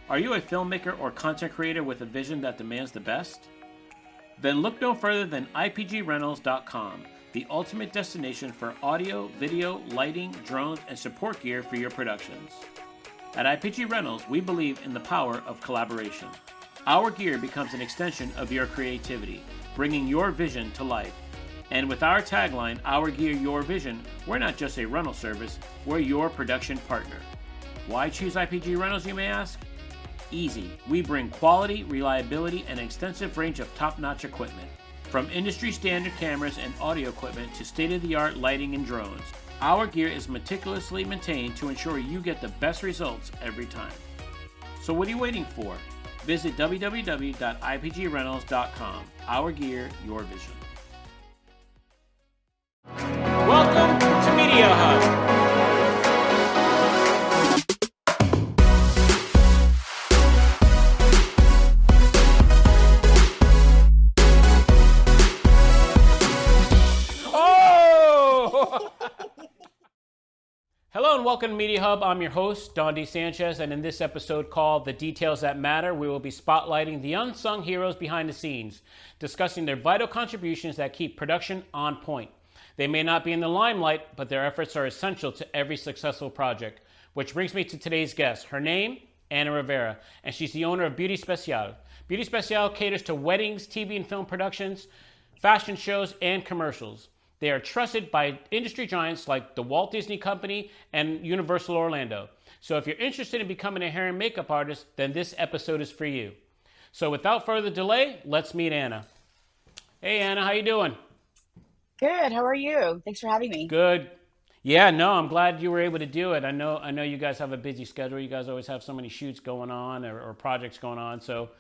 Are you a filmmaker or content creator with a vision that demands the best? Then look no further than IPGRentals.com, the ultimate destination for audio, video, lighting, drones, and support gear for your productions. At IPG Rentals, we believe in the power of collaboration. Our gear becomes an extension of your creativity, bringing your vision to life. And with our tagline, Our Gear, Your Vision, we're not just a rental service, we're your production partner. Why choose IPG Rentals, you may ask? Easy. We bring quality, reliability, and an extensive range of top-notch equipment. From industry-standard cameras and audio equipment to state-of-the-art lighting and drones, our gear is meticulously maintained to ensure you get the best results every time. So what are you waiting for? Visit www.ipgrentals.com. Our Gear, Your Vision. Welcome to Media Hub. Oh! Hello and welcome to Media Hub. I'm your host, Dondi Sanchez, and in this episode called The Details That Matter, we will be spotlighting the unsung heroes behind the scenes, discussing their vital contributions that keep production on point. They may not be in the limelight, but their efforts are essential to every successful project. Which brings me to today's guest. Her name, Ana Rivera, and she's the owner of Beauty Special. Beauty Special caters to weddings, TV and film productions, fashion shows, and commercials. They are trusted by industry giants like the Walt Disney Company and Universal Orlando. So if you're interested in becoming a hair and makeup artist, then this episode is for you. So without further delay, let's meet Ana. Hey Ana, how you doing? Good. How are you? Thanks for having me. Good. Yeah, no, I'm glad you were able to do it. I know you guys have a busy schedule. You guys always have so many shoots going on or projects going on. So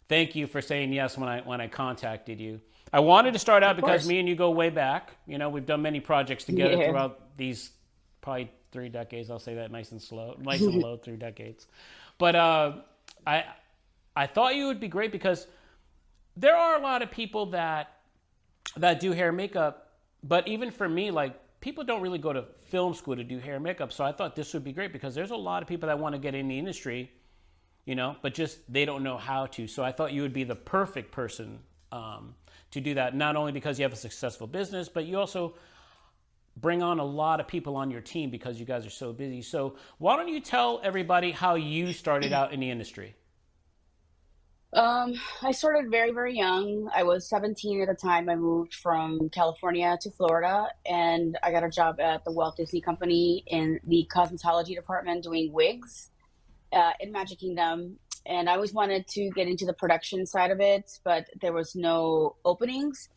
thank you for saying yes when I contacted you. I wanted to start out because me and you go way back. You know, we've done many projects together throughout these probably 3 decades. I'll say that nice and low, 3 decades. But I thought you would be great because there are a lot of people that do hair and makeup, but even for me, like, people don't really go to film school to do hair and makeup, so I thought this would be great because there's a lot of people that want to get in the industry, you know, but just they don't know how to. So I thought you would be the perfect person to do that, not only because you have a successful business, but you also bring on a lot of people on your team because you guys are so busy. So why don't you tell everybody how you started out in the industry? I started very, very young. I was 17 at the time. I moved from California to Florida, and I got a job at the Walt Disney Company in the cosmetology department doing wigs in Magic Kingdom. And I always wanted to get into the production side of it, but there was no openings.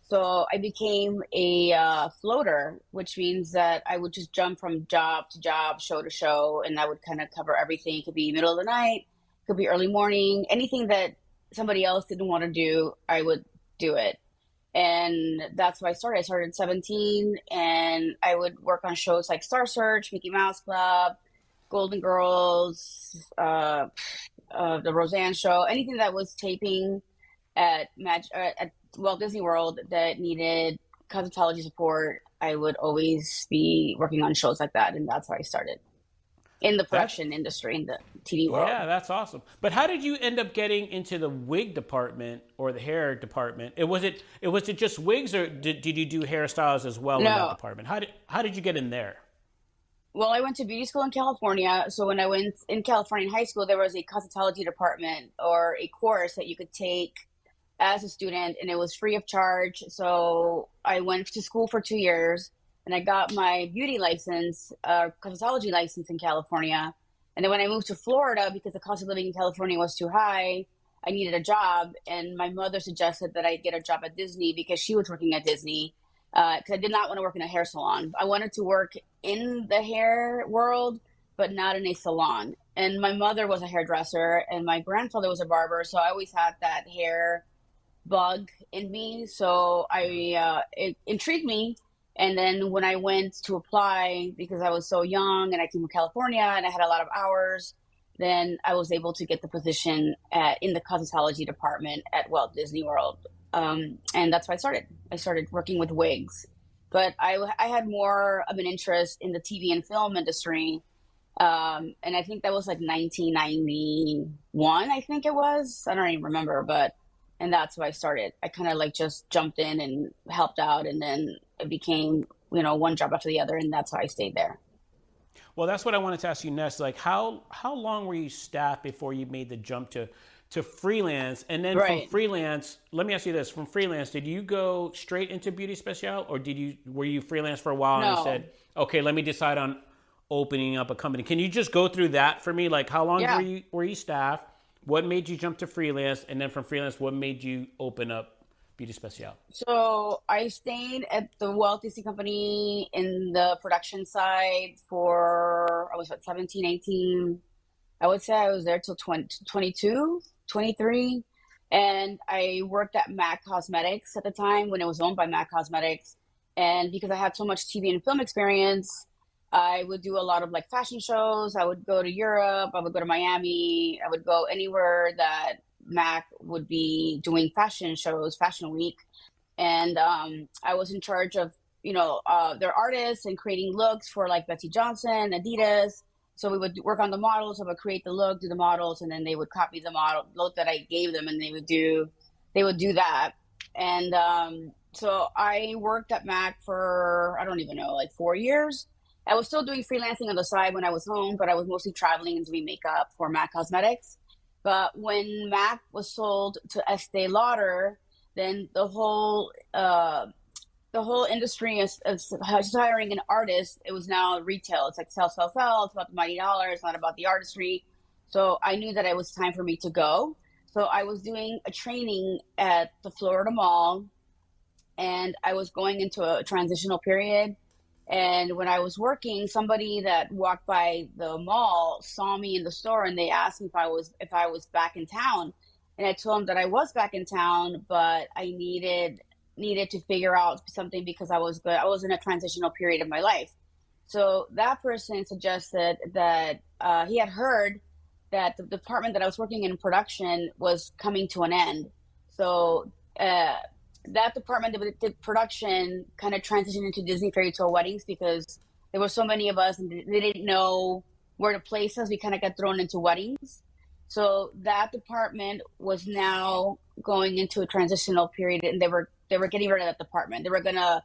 So I became a floater, which means that I would just jump from job to job, show to show, and I would kind of cover everything. It could be middle of the night, could be early morning, anything that somebody else didn't want to do, I would do it. And that's why I started. I started at 17, and I would work on shows like Star Search, Mickey Mouse Club, Golden Girls, the Roseanne Show, anything that was taping at Walt Disney World that needed cosmetology support. I would always be working on shows like that, and that's how I started in the production industry, in the TV world. Yeah, that's awesome. But how did you end up getting into the wig department or the hair department? Was it just wigs, or did you do hairstyles as well in that department? How did you get in there? Well, I went to beauty school in California. So when I went in California in high school, there was a cosmetology department or a course that you could take as a student, and it was free of charge. So I went to school for 2 years, and I got my beauty license, cosmetology license in California. And then when I moved to Florida, because the cost of living in California was too high, I needed a job. And my mother suggested that I get a job at Disney because she was working at Disney. Because I did not want to work in a hair salon. I wanted to work in the hair world, but not in a salon. And my mother was a hairdresser, and my grandfather was a barber. So I always had that hair bug in me. So it intrigued me. And then when I went to apply, because I was so young and I came from California and I had a lot of hours, then I was able to get the position in the cosmetology department at Walt Disney World. And that's why I started. I started working with wigs. But I had more of an interest in the TV and film industry. And I think that was like 1991, I think it was. I don't even remember, but and that's why I started. I kind of like just jumped in and helped out, and then it became, one job after the other, and that's how I stayed there. Well, that's what I wanted to ask you next. Like, how long were you staffed before you made the jump to freelance? And then from Right. freelance, let me ask you this: from freelance, did you go straight into beauty special, or were you freelance for a while and you No. said, okay, let me decide on opening up a company? Can you just go through that for me? Like, how long Yeah. were you staffed? What made you jump to freelance? And then from freelance, what made you open up beauty special? So I stayed at the Walt Disney Company in the production side for, I was what, 17, 18. I would say I was there till 20, 22, 23. And I worked at MAC Cosmetics at the time when it was owned by MAC Cosmetics. And because I had so much TV and film experience, I would do a lot of like fashion shows. I would go to Europe. I would go to Miami. I would go anywhere that MAC would be doing fashion shows, Fashion Week. And I was in charge of, their artists and creating looks for like Betsy Johnson, Adidas. So we would work on the models. I would create the look, do the models, and then they would copy the model look that I gave them, and they would do that. And so I worked at Mac for, I don't even know, like 4 years. I was still doing freelancing on the side when I was home, but I was mostly traveling and doing makeup for Mac Cosmetics. But when Mac was sold to Estee Lauder, then the whole industry is just hiring an artist. It was now retail. It's like sell, sell, sell. It's about the money dollar. It's not about the artistry. So I knew that it was time for me to go. So I was doing a training at the Florida Mall, and I was going into a transitional period. And when I was working, somebody that walked by the mall saw me in the store, and they asked me if I was back in town. And I told them that I was back in town, but I needed to figure out something because I was in a transitional period of my life. So that person suggested that he had heard that the department that I was working in production was coming to an end. So that department that did production kind of transitioned into Disney Fairy Tale Weddings because there were so many of us and they didn't know where to place us. We kind of got thrown into weddings. So that department was now going into a transitional period, and they were getting rid of that department. They were gonna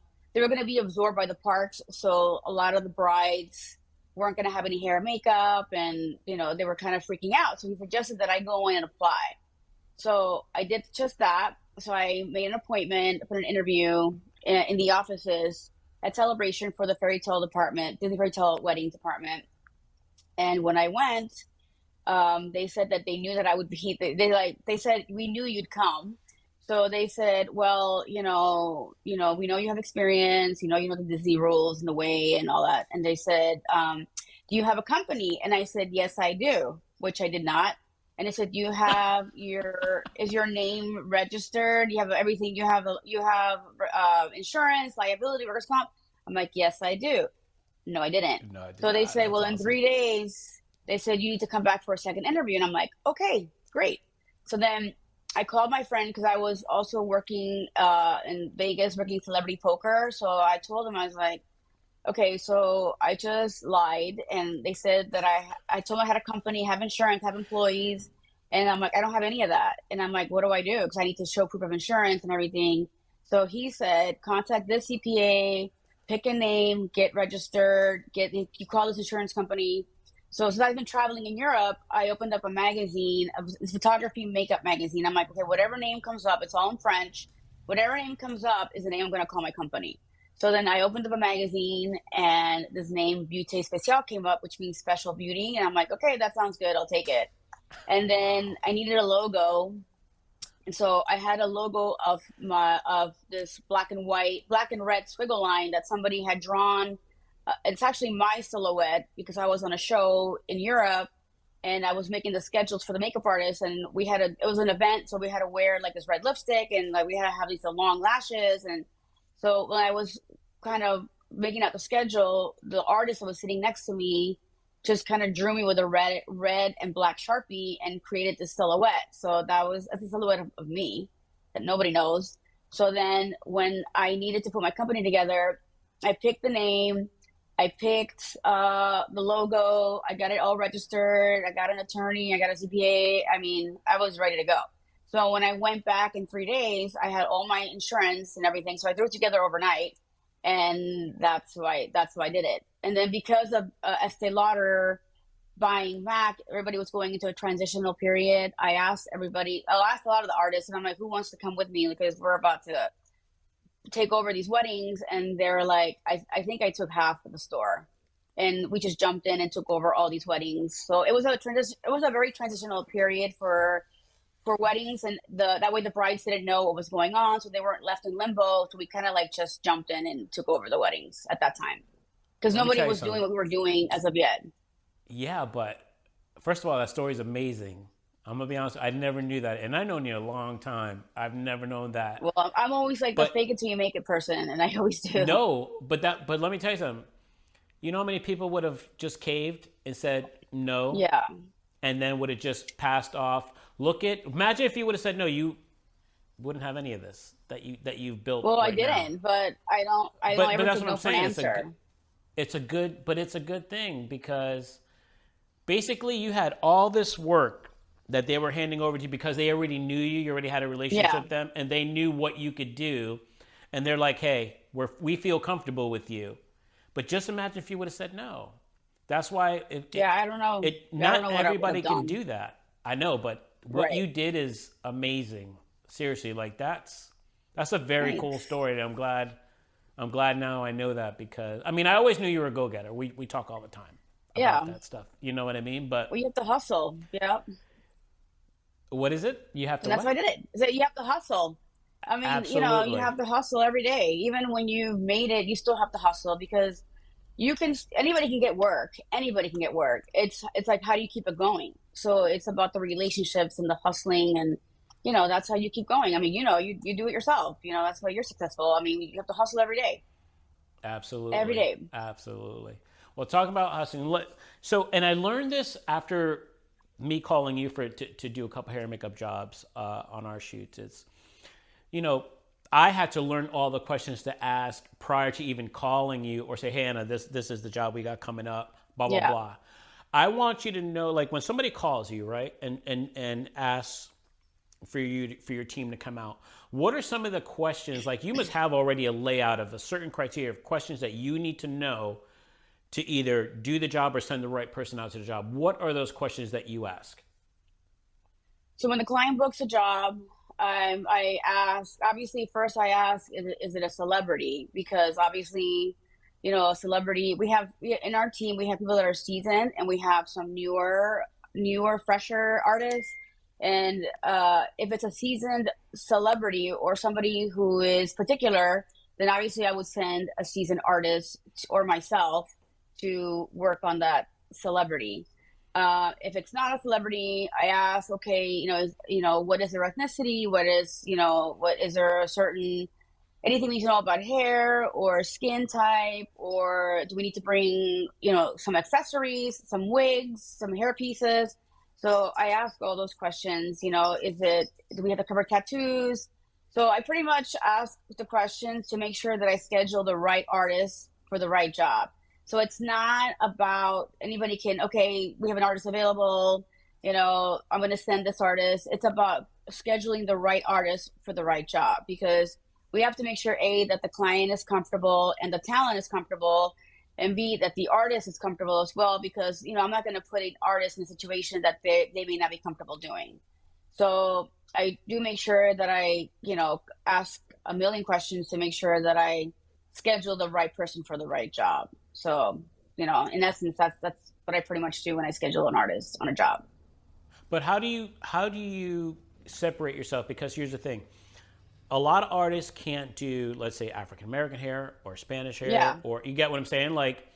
be absorbed by the parks. So a lot of the brides weren't gonna have any hair and makeup, and they were kind of freaking out. So he suggested that I go in and apply. So I did just that. So I made an appointment, put an interview in the offices at Celebration for the fairy tale department, Disney Fairy Tale Wedding department. And when I went, they said that they knew that I would be. They said we knew you'd come. So they said, well, we know you have experience. You know the Disney rules and the way and all that. And they said, do you have a company? And I said, yes, I do, which I did not. And they said, is your name registered? You have everything. You have insurance, liability, workers' comp. I'm like, yes, I do. No, I didn't. No, I did So they not. said, That's well, in awesome. 3 days, they said you need to come back for a second interview. And I'm like, okay, great. So then I called my friend because I was also working in Vegas, working celebrity poker. So I told him, I was like, okay, so I just lied, and they said that I told them I had a company, have insurance, have employees, and I'm like, I don't have any of that. And I'm like, what do I do? Because I need to show proof of insurance and everything. So he said, contact this CPA, pick a name, get registered, you call this insurance company. So since I've been traveling in Europe, I opened up a magazine, a photography makeup magazine. I'm like, okay, whatever name comes up, it's all in French. Whatever name comes up is the name I'm going to call my company. So then I opened up a magazine, and this name Beauté Spéciale came up, which means special beauty. And I'm like, okay, that sounds good. I'll take it. And then I needed a logo. And so I had a logo of this black and red squiggle line that somebody had drawn. It's actually my silhouette because I was on a show in Europe, and I was making the schedules for the makeup artist, and it was an event, so we had to wear like this red lipstick, and like we had to have these long lashes. And so when I was kind of making out the schedule, the artist that was sitting next to me just kind of drew me with a red and black Sharpie and created this silhouette. So that's a silhouette of me that nobody knows. So then when I needed to put my company together, I picked the name. I picked the logo. I got it all registered. I got an attorney. I got a CPA. I mean, I was ready to go. So when I went back in 3 days, I had all my insurance and everything. So I threw it together overnight, and that's why I did it. And then because of Estee Lauder buying back, everybody was going into a transitional period. I asked everybody. I asked a lot of the artists, and I'm like, who wants to come with me, because we're about to take over these weddings. And they're like, I think I took half of the store, and we just jumped in and took over all these weddings. So it was a very transitional period for weddings, and that way the brides didn't know what was going on, so they weren't left in limbo. So we kind of like just jumped in and took over the weddings at that time, because Let me nobody tell you was doing something. what we were doing as of yet. Yeah, but first of all, that story is amazing. I'm gonna be honest. I never knew that, and I known you a long time. I've never known that. Well, I'm always like the But fake it till you make it person, and I always do. no, but let me tell you something. You know how many people would have just caved and said no, Yeah. and then would have just passed off. Imagine if you would have said no, you wouldn't have any of this that you've built Well, I right now. didn't, but I don't But ever that's take what I'm no for an saying. answer. It's a good thing, because basically you had all this work that they were handing over to you because they already knew you. You already had a relationship Yeah. with them, and they knew what you could do. And they're like, hey, we feel comfortable with you. But just imagine if you would have said no. That's why Yeah, I don't know. I don't not know what I would everybody have can done. do that. I know, but what Right. you did is amazing. Seriously, like that's a very cool Thanks. story. And I'm glad now I know that, because I mean I always knew you were a go-getter. We talk all the time about Yeah. that stuff. You know what I mean? But Well, you have to hustle. Yeah. what is it? You have to And that's what? why I did it. Is that you have to hustle. I mean, you Absolutely. have to hustle every day. Even when you've made it, you still have to hustle, because anybody can get work. Anybody can get work. It's like, how do you keep it going? So it's about the relationships and the hustling, and that's how you keep going. I mean, you do it yourself. That's why you're successful. I mean, you have to hustle every day. Every Absolutely. day. Absolutely. Well, talk about hustling. And I learned this after me calling you to do a couple hair and makeup jobs on our shoots. It's, you know, I had to learn all the questions to ask prior to even calling you or say, hey, Anna, this is the job we got coming up, blah, blah, Yeah. blah. I want you to know, like, when somebody calls you, right, and asks for your team to come out, what are some of the questions? Like, you must have already a layout of a certain criteria of questions that you need to know to either do the job or send the right person out to the job. What are those questions that you ask? So when the client books a job, I ask, obviously, first I ask, is it a celebrity? Because obviously, a celebrity, in our team, we have people that are seasoned, and we have some fresher artists. And if it's a seasoned celebrity or somebody who is particular, then obviously I would send a seasoned artist or myself to work on that celebrity. If it's not a celebrity, I ask, okay, what is their ethnicity? What is there a certain anything we need to know about hair or skin type, or do we need to bring, some accessories, some wigs, some hair pieces? So I ask all those questions. Do we have to cover tattoos? So I pretty much ask the questions to make sure that I schedule the right artist for the right job. So it's not about okay, we have an artist available, I'm going to send this artist. It's about scheduling the right artist for the right job, because we have to make sure, A, that the client is comfortable and the talent is comfortable, and B, that the artist is comfortable as well, because, I'm not going to put an artist in a situation that they may not be comfortable doing. So I do make sure that I, ask a million questions to make sure that I schedule the right person for the right job. So, in essence, that's what I pretty much do when I schedule an artist on a job. But how do you separate yourself? Because here's the thing. A lot of artists can't do, let's say, African American hair or Spanish hair, Yeah. or you get what I'm saying? Like,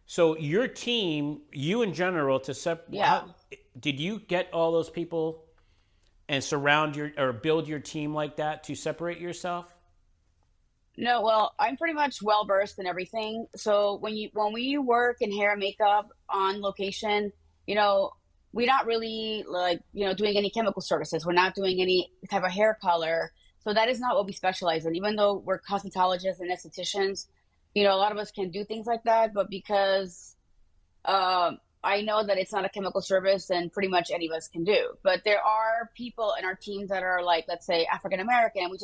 so your team, you in general, Yeah. did you get all those people and build your team like that to separate yourself? No, well, I'm pretty much well versed in everything. So when we work in hair and makeup on location, we're not really like, doing any chemical services. We're not doing any type of hair color. So that is not what we specialize in. Even though we're cosmetologists and estheticians, a lot of us can do things like that, but because I know that it's not a chemical service and pretty much any of us can do. But there are people in our team that are like, let's say, African American. We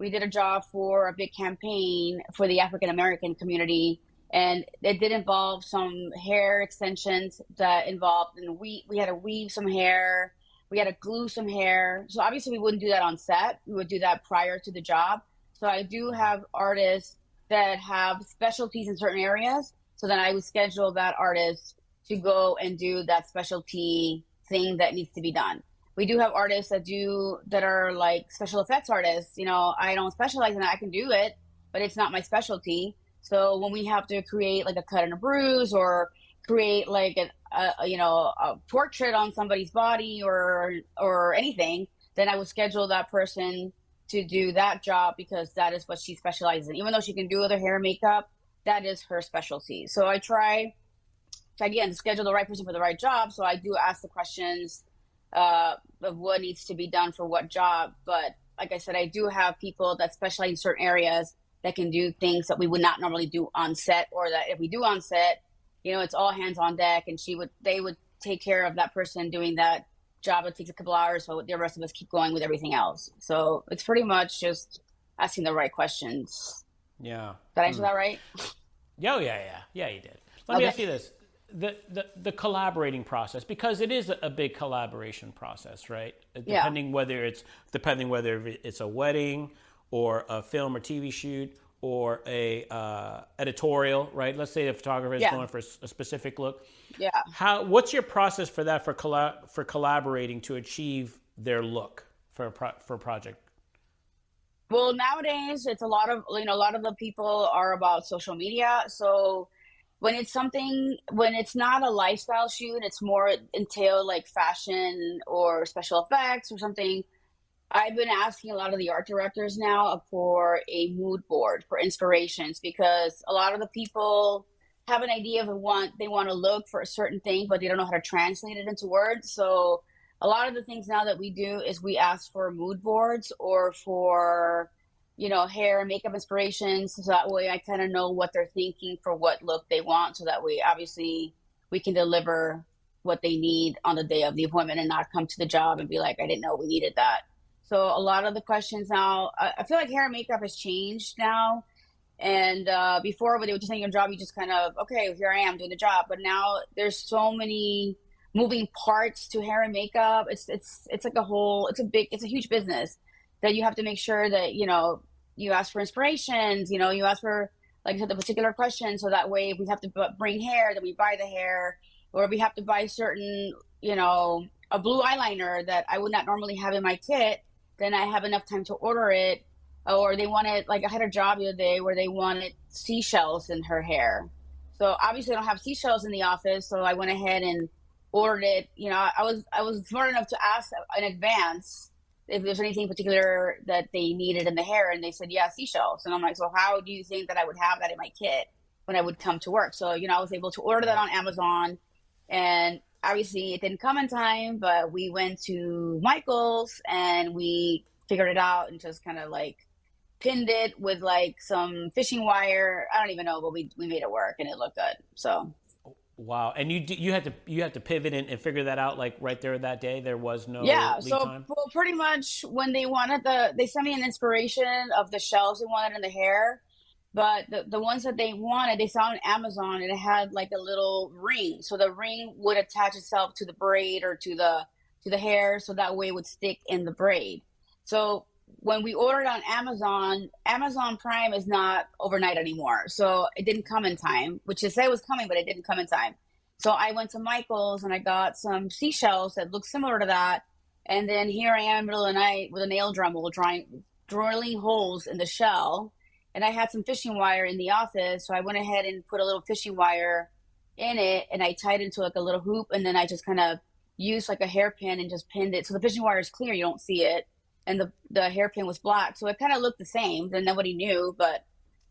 did a job for a big campaign for the African American community. And it did involve some hair extensions that involved, and we had to weave some hair, we had to glue some hair. So obviously we wouldn't do that on set. We would do that prior to the job. So I do have artists that have specialties in certain areas. So then I would schedule that artist to go and do that specialty thing that needs to be done. We do have artists that are like special effects artists. I don't specialize in that. I can do it, but it's not my specialty. So when we have to create like a cut and a bruise, or create like a portrait on somebody's body, or anything, then I would schedule that person to do that job, because that is what she specializes in. Even though she can do other hair and makeup, that is her specialty. So I try to, again, schedule the right person for the right job. So I do ask the questions of what needs to be done for what job. But like I said, I do have people that specialize in certain areas that can do things that we would not normally do on set, or that if we do on set, it's all hands on deck, and they would take care of that person doing that job. It takes a couple hours, so the rest of us keep going with everything else. So it's pretty much just asking the right questions. Yeah. Did I answer that right? Yeah, you did. Let me ask you this. The collaborating process, because it is a big collaboration process, right? Depending whether it's a wedding or a film or TV shoot or a editorial, right? Let's say the photographer is going for a specific look. Yeah. What's your process for that, for collaborating to achieve their look for a project? Well, nowadays it's a lot of the people are about social media. So when it's not a lifestyle shoot, it's more entail like fashion or special effects or something. I've been asking a lot of the art directors now for a mood board for inspirations, because a lot of the people have an idea of they want to look for a certain thing, but they don't know how to translate it into words. So a lot of the things now that we do is we ask for mood boards, or for, hair and makeup inspirations. So that way I kind of know what they're thinking for what look they want. So that way, obviously, we can deliver what they need on the day of the appointment, and not come to the job and be like, I didn't know we needed that. So a lot of the questions now, I feel like hair and makeup has changed now. And before, when they were just saying your job, you just kind of, okay, here I am doing the job. But now there's so many moving parts to hair and makeup. It's like it's a huge business, that you have to make sure that, you ask for inspirations, you ask for, like I said, the particular question. So that way, if we have to bring hair, then we buy the hair, or we have to buy certain, a blue eyeliner that I would not normally have in my kit, then I have enough time to order it. Or they wanted, like I had a job the other day where they wanted seashells in her hair. So obviously I don't have seashells in the office. So I went ahead and ordered it. I was smart enough to ask in advance if there's anything particular that they needed in the hair. And they said, yeah, seashells. And I'm like, so how do you think that I would have that in my kit when I would come to work? So, I was able to order that on Amazon, and obviously it didn't come in time, but we went to Michael's and we figured it out, and just kind of like pinned it with like some fishing wire. I don't even know, but we made it work, and it looked good. So. Wow. And you had to pivot and figure that out, like right there that day. There was no lead time? Well, pretty much when they sent me an inspiration of the shells they wanted in the hair, but the ones that they wanted, they saw on Amazon, and it had like a little ring. So the ring would attach itself to the braid or to the hair, so that way it would stick in the braid. So when we ordered on Amazon Prime is not overnight anymore. So it didn't come in time, which is say it was coming, but it didn't come in time. So I went to Michael's and I got some seashells that look similar to that. And then here I am in the middle of the night with a nail Dremel drilling holes in the shell. And I had some fishing wire in the office. So I went ahead and put a little fishing wire in it, and I tied it into like a little hoop. And then I just kind of used like a hairpin and just pinned it. So the fishing wire is clear, you don't see it. And the hairpin was black. So it kind of looked the same. Then nobody knew, but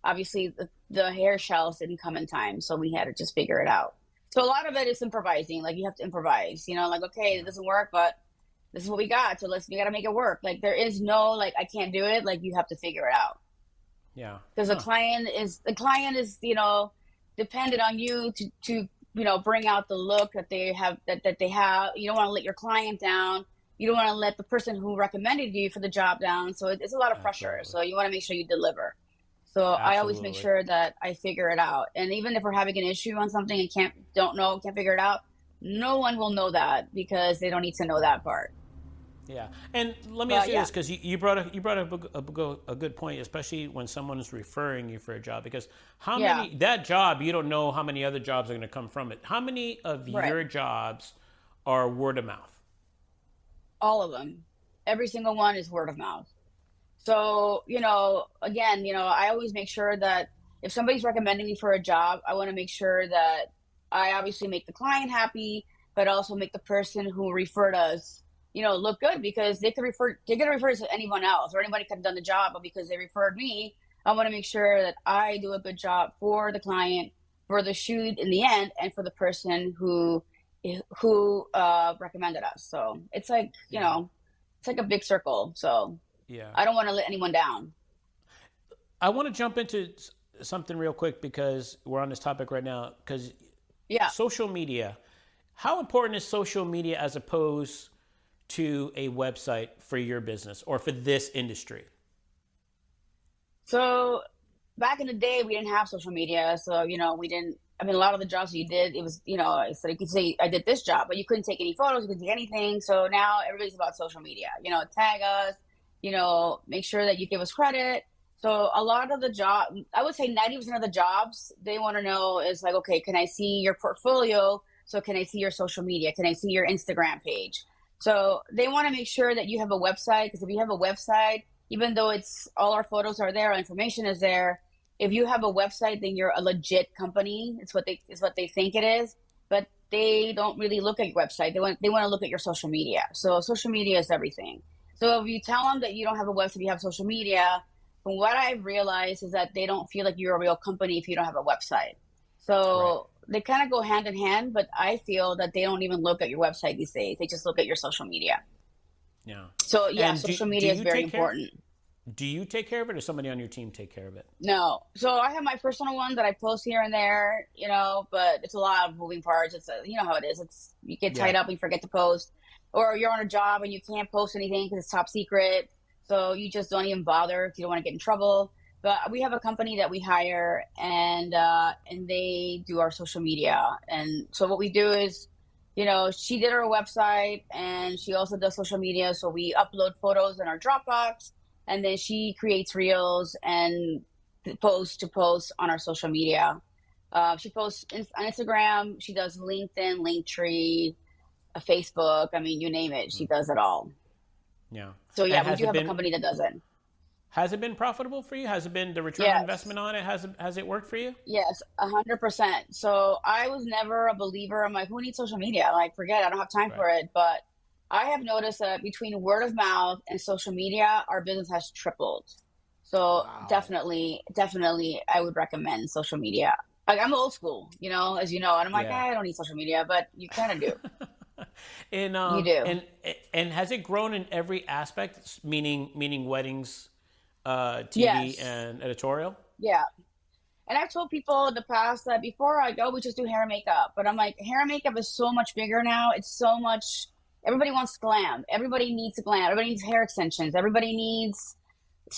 obviously the hair shells didn't come in time. So we had to just figure it out. So a lot of it is improvising. Like you have to improvise, like, okay, it doesn't work, but this is what we got. So we got to make it work. Like there is no, like, I can't do it. Like you have to figure it out. Yeah. because Huh. the client is, dependent on you to bring out the look that they have, that they have. You don't want to let your client down. You don't want to let the person who recommended you for the job down. So it's a lot of pressure. Absolutely. So you want to make sure you deliver. So I always make Absolutely. sure that I figure it out. And even if we're having an issue on something and can't figure it out, no one will know that because they don't need to know Right. that part. Yeah, and let me ask But you yeah, this, because you brought up a good point, especially when someone is referring you for a job. Because how yeah, many that job, you don't know how many other jobs are going to come from it. How many of right. your jobs are word of mouth? All of them. Every single one is word of mouth. So, again, I always make sure that if somebody's recommending me for a job, I want to make sure that I obviously make the client happy, but also make the person who referred us, look good because they could refer to anyone else or anybody could have done the job, but because they referred me, I want to make sure that I do a good job for the client, for the shoot in the end, and for the person who recommended us. So it's like, Yeah, it's like a big circle. So yeah. I don't want to let anyone down. I want to jump into something real quick because we're on this topic right now. Because Yeah. social media, how important is social media as opposed to a website for your business or for this industry? So back in the day, we didn't have social media. So, we didn't, I mean, a lot of the jobs you did, it was, so you could say, I did this job, but you couldn't take any photos, you couldn't take anything. So now everybody's about social media, tag us, make sure that you give us credit. So a lot of the job, I would say 90% of the jobs they want to know is like, okay, can I see your portfolio? So can I see your social media? Can I see your Instagram page? So they want to make sure that you have a website because if you have a website, even though it's all our photos are there, our information is there. If you have a website, then you're a legit company. It's what they think it is, but they don't really look at your website. They want to look at your social media. So social media is everything. So if you tell them that you don't have a website, you have social media. From what I've realized is that they don't feel like you're a real company if you don't have a website. Right. So they kind of go hand in hand, but I feel that they don't even look at your website these days. They just look at your social media. Yeah. So yeah, And social do media is you very take care? important. Do you take care of it, or somebody on your team take care of it? No. So I have my personal one that I post here and there, but it's a lot of moving parts. You know how it is. It's you get Yeah. tied up and you forget to post, or you're on a job and you can't post anything because it's top secret. So you just don't even bother if you don't want to get in trouble. But we have a company that we hire, and they do our social media. And so what we do is, she did our website and she also does social media. So we upload photos in our Dropbox and then she creates reels and post on our social media. She posts on Instagram. She does LinkedIn, Linktree, Facebook. I mean, you name it. She does it all. Yeah. So yeah, And we do have a company that does it. has it been profitable for you? Has it been the return on Yes, investment on it? Has it worked for you? yes, 100%. So I was never a believer. I'm like, who needs social media? Like, forget it. I don't have time Right. for it. But I have noticed that between word of mouth and social media, our business has tripled. So Wow. definitely, definitely, I would recommend social media. Like I'm old school, as you know, and I'm like, Yeah. I don't need social media, but you kind of do. and You um do. and and has it grown in every aspect? Meaning weddings, TV, Yes. and editorial. Yeah. And I've told people in the past that before I go, we just do hair and makeup. But I'm like, hair and makeup is so much bigger now. It's so much. Everybody wants glam. Everybody needs glam. Everybody needs hair extensions. Everybody needs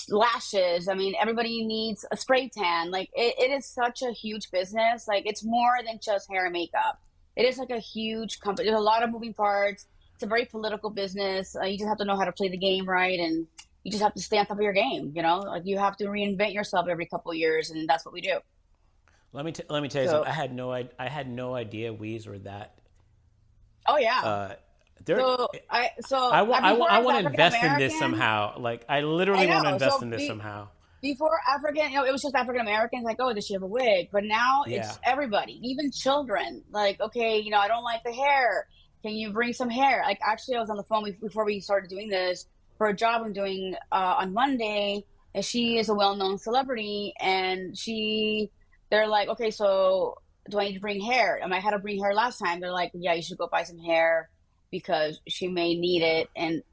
lashes. I mean, everybody needs a spray tan. Like, it is such a huge business. Like, it's more than just hair and makeup. It is like a huge company. There's a lot of moving parts. It's a very political business. You just have to know how to play the game right. And you just have to stay on top of your game. Like, you have to reinvent yourself every couple of years. And that's what we do. Let me tell you something. So, I had no idea weaves were that. oh yeah. Uh, they're. Before I was Want to African invest in this American, somehow. Like I I literally want to know. invest in this somehow. Before African, it was just African Americans. Like, oh, does she have a wig? But now Yeah. it's everybody, even children. Like, okay, I don't like the hair. Can you bring some hair? Like, actually, I was on the phone before we started doing this for a job I'm doing on Monday, and she is a well-known celebrity, and they're like, okay, so do I need to bring hair? And I had to bring hair last time. They're like, yeah, you should go buy some hair. because she may need it. And,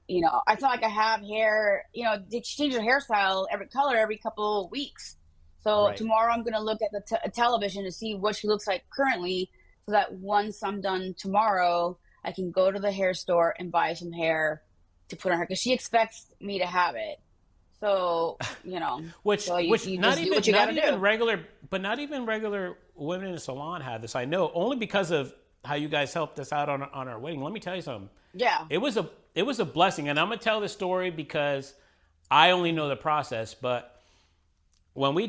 I feel like I have hair, they change her hairstyle every color every couple of weeks. So Right. tomorrow I'm going to look at the television to see what she looks like currently, so that once I'm done tomorrow, I can go to the hair store and buy some hair to put on her, because she expects me to have it. So, so Which you not just do even what you got not to even do. regular, but not even regular women in the salon had this. I know only because of how you guys helped us out on our wedding. Let me tell you something. Yeah. It was a blessing, and I'm gonna tell this story because I only know the process. But when we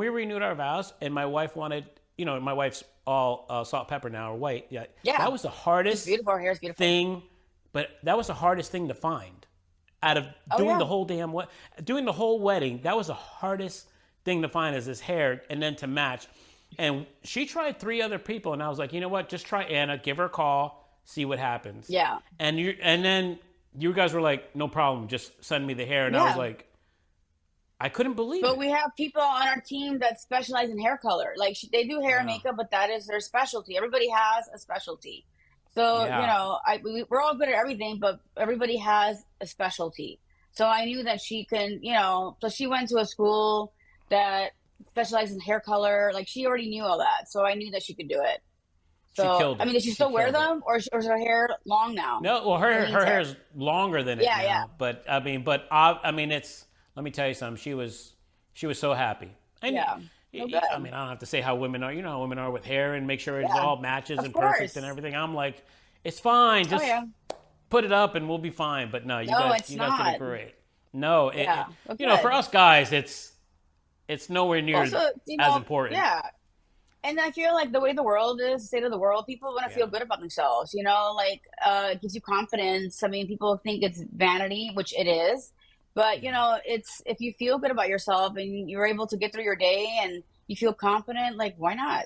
renewed our vows, and my wife wanted, my wife's all salt, pepper now, or white. Yeah, Yeah. that was the She's hardest beautiful. Her hair is beautiful. thing. But that was the hardest thing to find out of Oh, doing yeah. the whole doing the whole wedding. That was the hardest thing to find, is this hair, and then to match. And she tried 3 other people, and I was like, you know what? Just try Anna. Give her a call. See what happens. Yeah. And then you guys were like, no problem. Just send me the hair. And I was Yeah. like, I couldn't believe But it. we have people on our team that specialize in hair color. Like, they do hair and Yeah. makeup, but that is their specialty. Everybody has a specialty. So, Yeah. we're all good at everything, but everybody has a specialty. So I knew that she can, so she went to a school that specialized in hair color. Like, she already knew all that. So I knew that she could do it. She So, killed I it. mean, does she She still wear killed it. them, or is her hair long now? No, well, her Lean's her hair hair. is longer than it Yeah, yeah. now. But I mean, it's. Let me tell you something. She was so happy. And Yeah. Oh, I good. mean, I don't have to say how women are. You know how women are with hair, and make sure it Yeah. all matches Of and perfect and course. everything. I'm like, it's fine. Oh, Just yeah. put it up and we'll be fine. But no, you No, guys it's you guys did it not. great. No, Yeah. Oh, for good. us guys, it's nowhere near Also, as important. yeah. And I feel like the way the world is, the state of the world, people want to Yeah. feel good about themselves, like, it gives you confidence. I mean, people think it's vanity, which it is. But, Yeah. it's, if you feel good about yourself and you're able to get through your day and you feel confident, like, why not?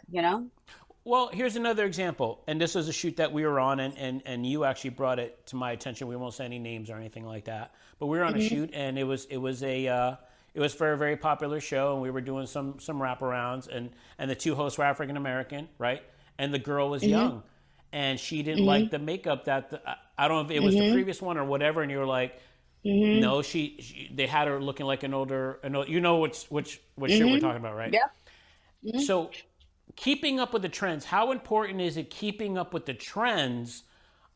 Well, here's another example, and this was a shoot that we were on, and you actually brought it to my attention. We won't say any names or anything like that, but we were on a Hmm. shoot, and it was for a very popular show, and we were doing some wraparounds, and the two hosts were African American, right? And the girl was Hmm. young, and she didn't like Hmm. the makeup I don't know if it was the Hmm. previous one or whatever, and you were like, Hmm. no, they had her looking like you know which shit we're Hmm. talking about, right? Yep. Hmm. So keeping up with the trends, how important is it keeping up with the trends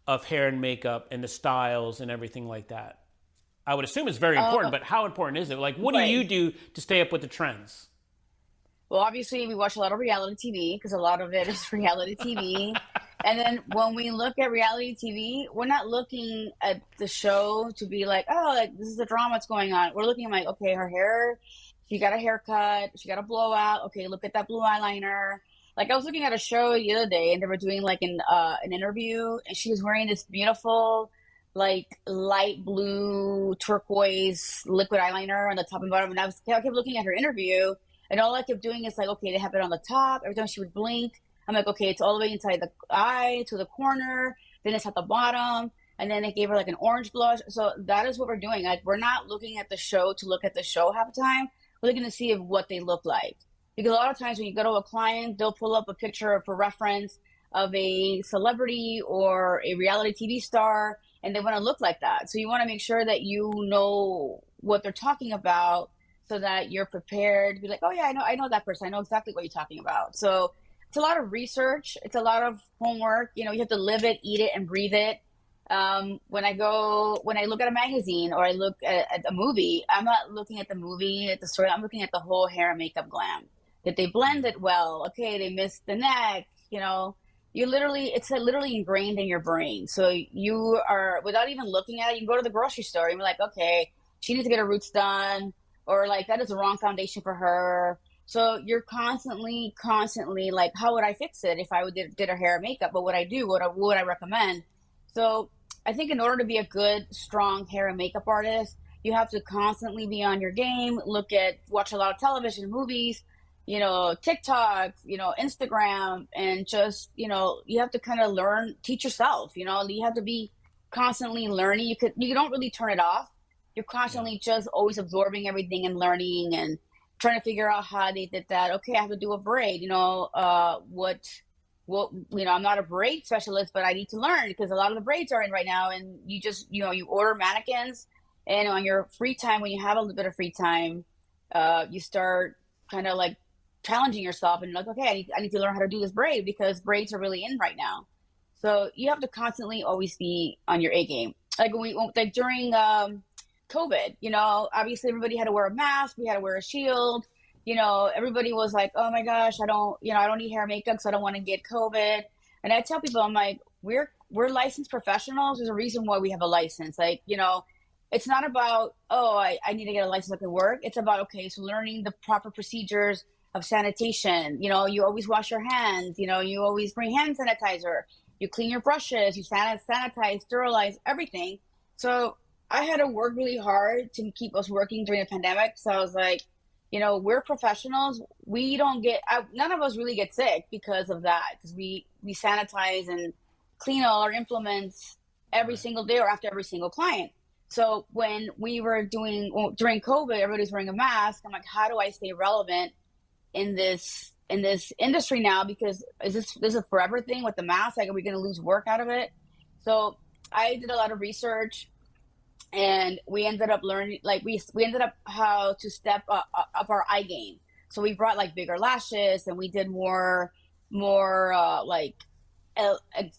of hair and makeup and the styles and everything like that? I would assume it's very important, Uh, but how important is it? Like, what do right. you do to stay up with the trends? Well, obviously, we watch a lot of reality TV, because a lot of it is reality TV. And then when we look at reality TV, we're not looking at the show to be like, oh, like, this is the drama that's going on. We're looking like, okay, her hair, she got a haircut, she got a blowout. Okay, look at that blue eyeliner. Like, I was looking at a show the other day, and they were doing like an interview, and she was wearing this beautiful, like, light blue turquoise liquid eyeliner on the top and bottom. And I kept looking at her interview, and all I kept doing is like, okay, they have it on the top. Every time she would blink, I'm like, okay, it's all the way inside the eye to the corner. Then it's at the bottom. And then they gave her like an orange blush. So that is what we're doing. Like, we're not looking at the show to look at the show half the time. We're looking to see if what they look like. Because a lot of times when you go to a client, they'll pull up a picture for reference of a celebrity or a reality TV star, and they want to look like that. So you want to make sure that you know what they're talking about, so that you're prepared to be like, oh yeah, I know that person. I know exactly what you're talking about. So it's a lot of research. It's a lot of homework. You have to live it, eat it, and breathe it. When I look at a magazine or I look at a movie, I'm not looking at the movie, at the story. I'm looking at the whole hair and makeup glam. Did they blend it well? Okay, they missed the neck. It's literally ingrained in your brain. So you are, without even looking at it, you can go to the grocery store and be like, okay, she needs to get her roots done, or like, that is the wrong foundation for her. So you're constantly like, how would I fix it if I did her hair and makeup? What would I do? What would I recommend? So I think in order to be a good, strong hair and makeup artist, you have to constantly be on your game, watch a lot of television, movies, TikTok, Instagram, and just, you have to kind of teach yourself, you have to be constantly learning. You don't really turn it off. You're Yeah. constantly just always absorbing everything and learning and trying to figure out how they did that. Okay, I have to do a braid, what well, I'm not a braid specialist, but I need to learn because a lot of the braids are in right now. And you just, you order mannequins, and on your free time, when you have a little bit of free time, you start kind of like challenging yourself and like, okay, I need to learn how to do this braid because braids are really in right now. So you have to constantly always be on your A game. Like like during COVID, obviously everybody had to wear a mask. We had to wear a shield. Everybody was like, oh my gosh, I don't need hair makeup because I don't want to get COVID. And I tell people, I'm like, we're licensed professionals. There's a reason why we have a license. Like, it's not about, oh, I need to get a license to work. It's about, okay, so learning the proper procedures of sanitation. You always wash your hands. You always bring hand sanitizer. You clean your brushes. You sanitize, sterilize, everything. So I had to work really hard to keep us working during the pandemic. So I was like, we're professionals. We don't none of us really get sick because of that, because we sanitize and clean all our implements every single day or after every single client. So when we were during COVID, everybody's wearing a mask. I'm like, how do I stay relevant in this industry now? Because is this a forever thing with the mask? Like, are we going to lose work out of it? So I did a lot of research, and we ended up learning, like we ended up how to step up our eye game. So we brought like bigger lashes, and we did more like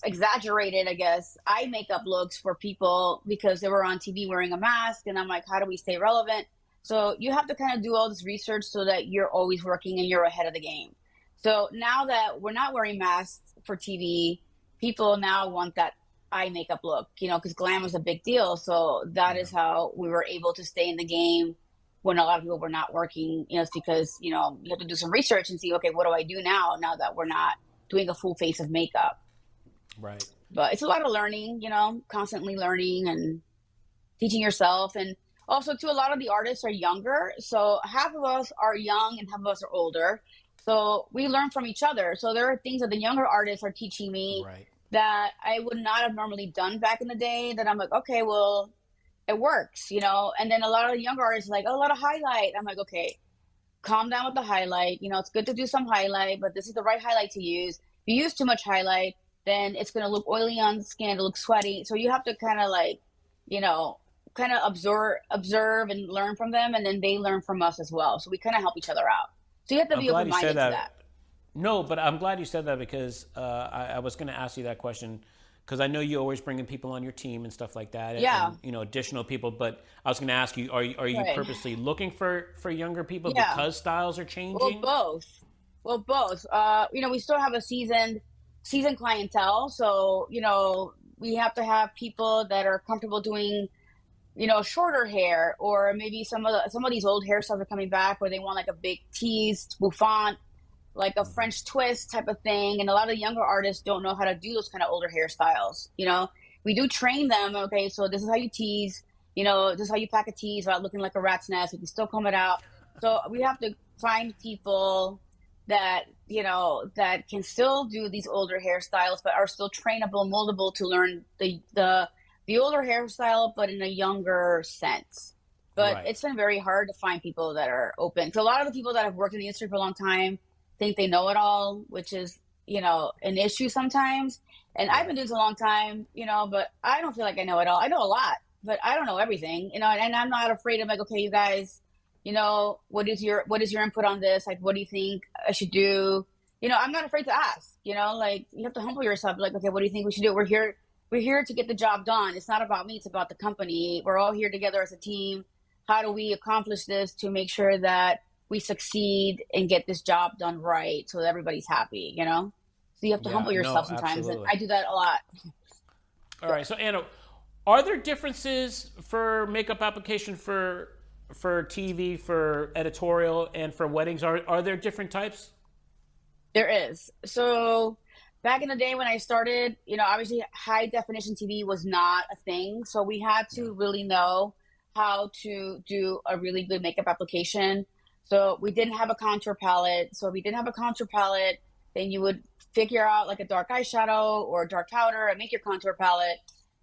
exaggerated, I guess, eye makeup looks for people because they were on TV wearing a mask. And I'm like, how do we stay relevant? So you have to kind of do all this research so that you're always working and you're ahead of the game. So now that we're not wearing masks for TV, people now want that eye makeup look, because glam was a big deal. So that is how we were able to stay in the game when a lot of people were not working. It's because, you have to do some research and see, okay, what do I do now that we're not doing a full face of makeup? Right. But it's a lot of learning, constantly learning and teaching yourself. And also, too, a lot of the artists are younger. So half of us are young and half of us are older. So we learn from each other. So there are things that the younger artists are teaching me that I would not have normally done back in the day, that I'm like, okay, well, it works, And then a lot of the younger artists are like, oh, a lot of highlight. I'm like, okay, calm down with the highlight. It's good to do some highlight, but this is the right highlight to use. If you use too much highlight, then it's going to look oily on the skin, it'll look sweaty. So you have to kind of like, kind of observe and learn from them, and then they learn from us as well. So we kind of help each other out. So you have to be open-minded to that. No, but I'm glad you said that because I was going to ask you that question because I know you always bring in people on your team and stuff like that. And, additional people. But I was going to ask you, are you purposely looking for younger people because styles are changing? Well, both. We still have a seasoned clientele. So, we have to have people that are comfortable doing, shorter hair, or maybe some of these old hairstyles are coming back where they want like a big teased bouffant, like a French twist type of thing. And a lot of younger artists don't know how to do those kind of older hairstyles. We do train them. Okay, so this is how you tease, this is how you pack a tease without looking like a rat's nest. We can still comb it out. So we have to find people that, that can still do these older hairstyles, but are still trainable, moldable to learn the older hairstyle, but in a younger sense. But it's been very hard to find people that are open. So a lot of the people that have worked in the industry for a long time think they know it all, which is, an issue sometimes. And I've been doing this a long time, but I don't feel like I know it all. I know a lot, but I don't know everything, and I'm not afraid of like, okay, you guys, what is your input on this? Like, what do you think I should do? I'm not afraid to ask, like you have to humble yourself. Like, okay, what do you think we should do? We're here to get the job done. It's not about me. It's about the company. We're all here together as a team. How do we accomplish this to make sure that we succeed and get this job done right so that everybody's happy, So you have to humble yourself sometimes. Absolutely. And I do that a lot. All right. So Ana, are there differences for makeup application for TV, for editorial, and for weddings? Are there different types? There is. So back in the day when I started, obviously high definition TV was not a thing. So we had to really know how to do a really good makeup application. So we didn't have a contour palette. So if we didn't have a contour palette, then you would figure out like a dark eyeshadow or a dark powder and make your contour palette.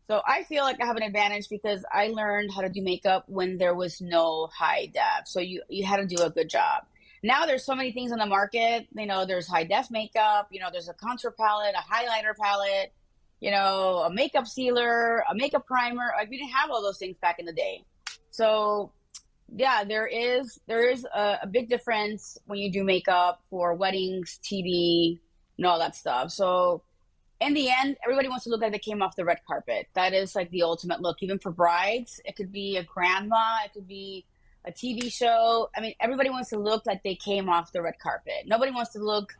So I feel like I have an advantage because I learned how to do makeup when there was no high def. So you had to do a good job. Now there's so many things on the market. There's high def makeup. There's a contour palette, a highlighter palette. A makeup sealer, a makeup primer. Like we didn't have all those things back in the day. So yeah, there is a big difference when you do makeup for weddings, TV, and all that stuff. So in the end, everybody wants to look like they came off the red carpet. That is like the ultimate look. Even for brides, it could be a grandma, it could be a TV show. I mean, everybody wants to look like they came off the red carpet. Nobody wants to look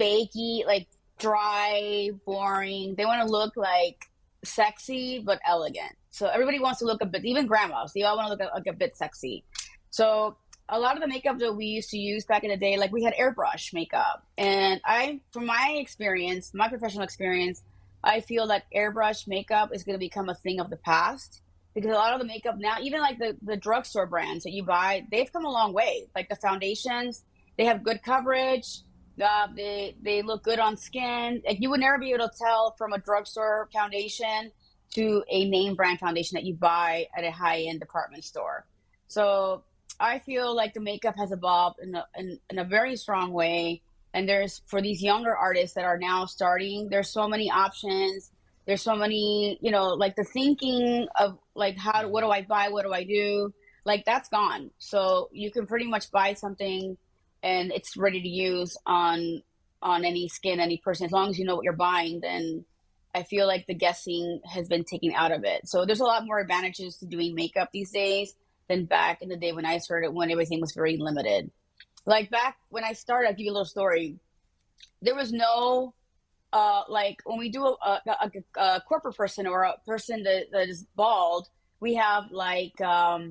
bakey, like dry, boring. They want to look like sexy but elegant. So everybody wants to look a bit, even grandmas, they all want to look like a bit sexy. So a lot of the makeup that we used to use back in the day, like we had airbrush makeup. And from my experience, my professional experience, I feel that airbrush makeup is going to become a thing of the past because a lot of the makeup now, even like the drugstore brands that you buy, they've come a long way. Like the foundations, they have good coverage. They look good on skin. Like you would never be able to tell from a drugstore foundation to a name brand foundation that you buy at a high end department store. So I feel like the makeup has evolved in a very strong way. And there's for these younger artists that are now starting, there's so many options. There's so many, like the thinking of like what do I buy? What do I do? Like that's gone. So you can pretty much buy something and it's ready to use on any skin, any person. As long as you know what you're buying, then I feel like the guessing has been taken out of it. So there's a lot more advantages to doing makeup these days than back in the day when I started, when everything was very limited. Like back when I started, I'll give you a little story. There was no, like when we do a corporate person or a person that is bald, we have like a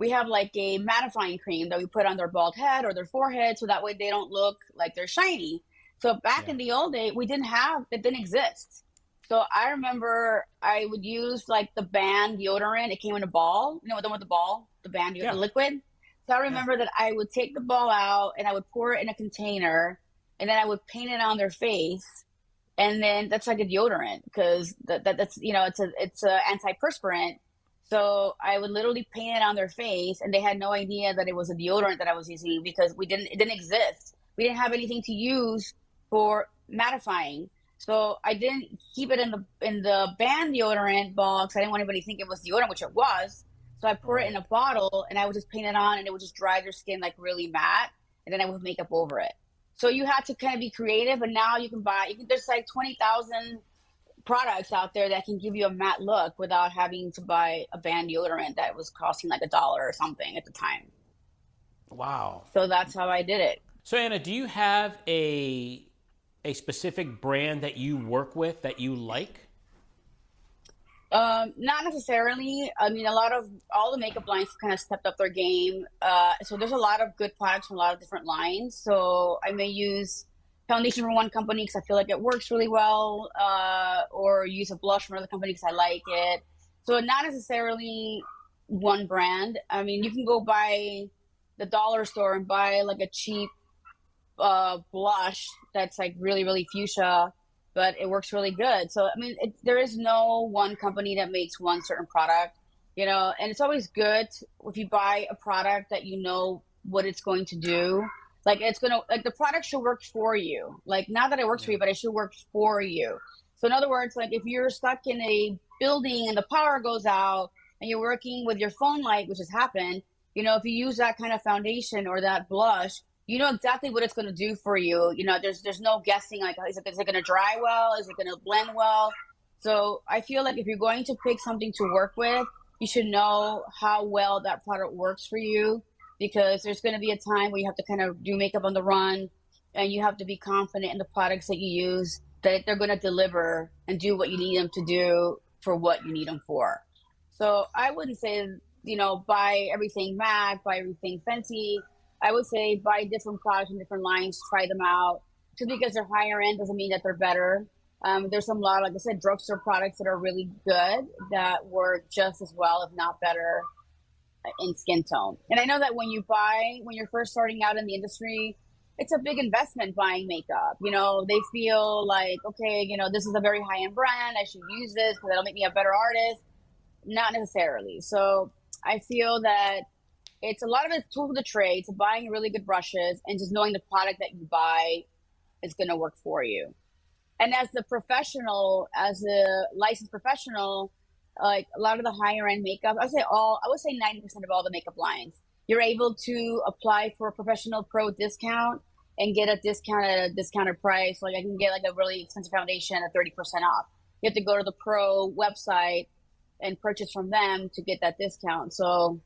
mattifying cream that we put on their bald head or their forehead so that way they don't look like they're shiny. So back in the old day, it didn't exist. So I remember I would use like the band deodorant. It came in a ball, the one with the ball, the band deodorant, the liquid. So I remember that I would take the ball out and I would pour it in a container and then I would paint it on their face. And then that's like a deodorant because that's, it's a antiperspirant. So I would literally paint it on their face and they had no idea that it was a deodorant that I was using because it didn't exist. We didn't have anything to use for mattifying. So I didn't keep it in the band deodorant box. I didn't want anybody to think it was deodorant, which it was. So I pour it in a bottle and I would just paint it on and it would just dry their skin like really matte. And then I would make up over it. So you had to kind of be creative. And now there's like 20,000 products out there that can give you a matte look without having to buy a band deodorant that was costing like $1 or something at the time. Wow. So that's how I did it. So Ana, do you have a specific brand that you work with that you like? Not necessarily. I mean, all the makeup lines kind of stepped up their game. So there's a lot of good products from a lot of different lines. So I may use foundation from one company because I feel like it works really well, or use a blush from another company because I like it. So not necessarily one brand. I mean, you can go by the dollar store and buy like a cheap blush that's like really, really fuchsia, but it works really good. So, I mean, there is no one company that makes one certain product, and it's always good if you buy a product that you know what it's going to do. Like the product should work for you. Like not that it works for you, but it should work for you. So in other words, like if you're stuck in a building and the power goes out and you're working with your phone light, which has happened, if you use that kind of foundation or that blush, you know exactly what it's going to do for you. There's no guessing, like, is it going to dry well? Is it going to blend well? So I feel like if you're going to pick something to work with, you should know how well that product works for you, because there's going to be a time where you have to kind of do makeup on the run and you have to be confident in the products that you use, that they're going to deliver and do what you need them to do for what you need them for. So I wouldn't say, buy everything matte, buy everything Fenty. I would say buy different products and different lines, try them out. Just because they're higher end doesn't mean that they're better. There's some lot, like I said, drugstore products that are really good that work just as well, if not better, in skin tone. And I know that when you're first starting out in the industry, it's a big investment buying makeup. They feel like, okay, this is a very high end brand. I should use this because that'll make me a better artist. Not necessarily. So I feel that it's a lot of it's tools of the trade, to buying really good brushes and just knowing the product that you buy is going to work for you. And as the professional, as a licensed professional, like a lot of the higher end makeup, I would say 90% of all the makeup lines, you're able to apply for a professional pro discount and get a discount at a discounted price. Like I can get like a really expensive foundation at 30% off. You have to go to the pro website and purchase from them to get that discount. So,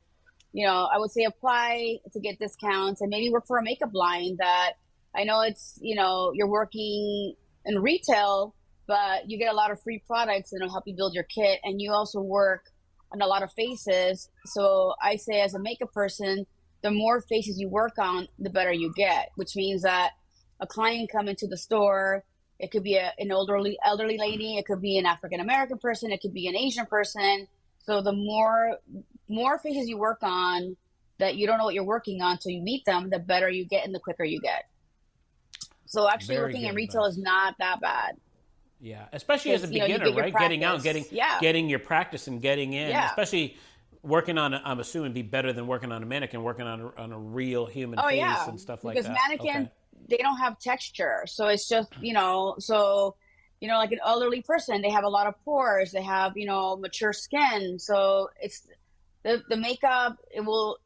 I would say apply to get discounts and maybe work for a makeup line that I know it's, you're working in retail, but you get a lot of free products and it'll help you build your kit. And you also work on a lot of faces. So I say as a makeup person, the more faces you work on, the better you get, which means that a client come into the store, it could be an elderly lady, it could be an African-American person, it could be an Asian person. So the more faces you work on that you don't know what you're working on till you meet them, the better you get and the quicker you get. So actually working in retail is not that bad. Yeah, especially as a beginner, right? Getting out, getting your practice and getting in, especially working on, I'm assuming, be better than working on a mannequin, working on a real human face and stuff like that. Because mannequin, they don't have texture. So it's just, like an elderly person, they have a lot of pores, they have, mature skin. So it's the makeup, it will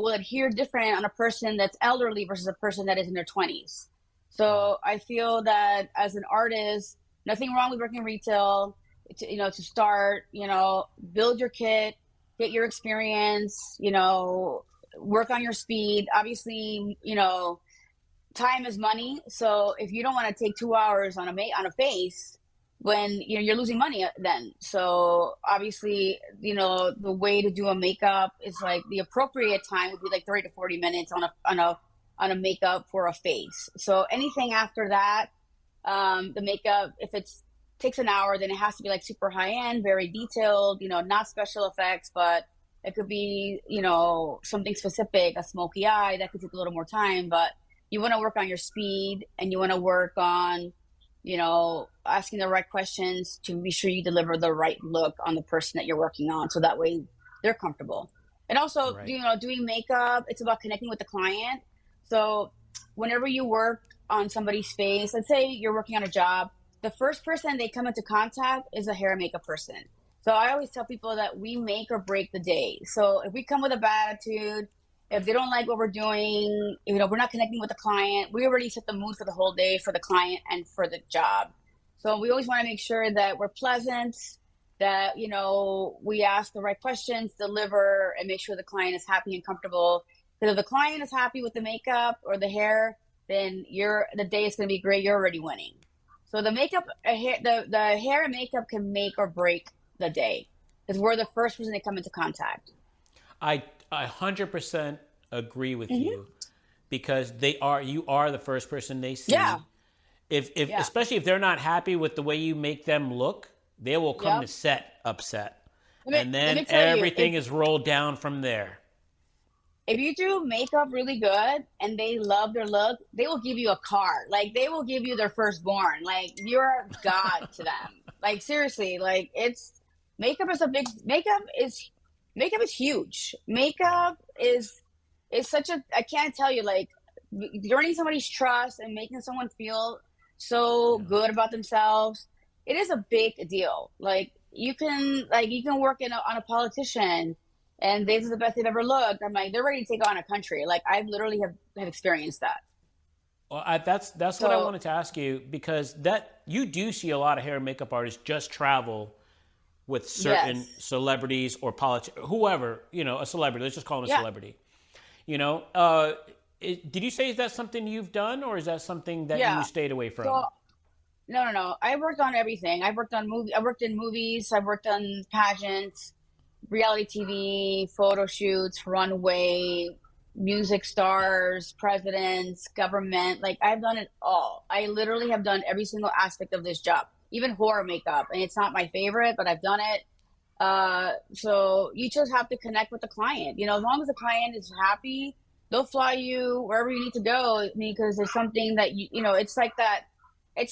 adhere different on a person that's elderly versus a person that is in their 20s. So I feel that as an artist, nothing wrong with working retail, to start, build your kit, get your experience, work on your speed. Obviously, time is money. So if you don't want to take 2 hours on a face, when you're losing money then. So obviously, the way to do a makeup is like the appropriate time would be like 30 to 40 minutes on a makeup for a face. So anything after that, the makeup, if it takes an hour, then it has to be like super high end, very detailed, not special effects, but it could be, something specific, a smoky eye, that could take a little more time. But you want to work on your speed and you want to work on, asking the right questions to be sure you deliver the right look on the person that you're working on. So that way they're comfortable. And also, doing makeup, it's about connecting with the client. So whenever you work on somebody's face, let's say you're working on a job, the first person they come into contact is a hair and makeup person. So I always tell people that we make or break the day. So if we come with a bad attitude, if they don't like what we're doing, we're not connecting with the client, we already set the mood for the whole day for the client and for the job. So we always want to make sure that we're pleasant, that, we ask the right questions, deliver, and make sure the client is happy and comfortable. Because if the client is happy with the makeup or the hair, then the day is going to be great. You're already winning. So the hair and makeup can make or break the day, because we're the first person they come into contact. I 100% agree with you, because you are the first person they see. Yeah. Especially if they're not happy with the way you make them look, they will come to set upset. And then everything is rolled down from there. If you do makeup really good and they love their look, they will give you a car. Like, they will give you their firstborn. Like, you're God to them. Like, seriously, like, makeup is huge. Makeup is such I can't tell you, like, earning somebody's trust and making someone feel so good about themselves. It is a big deal. Like, you can work on a politician, and this is the best they've ever looked. I'm like, they're ready to take on a country. Like, I literally have experienced that. Well, that's what I wanted to ask you, because that you do see a lot of hair and makeup artists just travel with certain celebrities or whoever, a celebrity. Let's just call him a celebrity. Did you say, is that something you've done, or is that something that you stayed away from? So, no. I worked on everything. I worked in movies. I worked on pageants, reality TV, photo shoots, runway, music stars, presidents, government. Like, I've done it all. I literally have done every single aspect of this job, even horror makeup. And it's not my favorite, but I've done it. So you just have to connect with the client. As long as the client is happy, they'll fly you wherever you need to go, because there's something that it's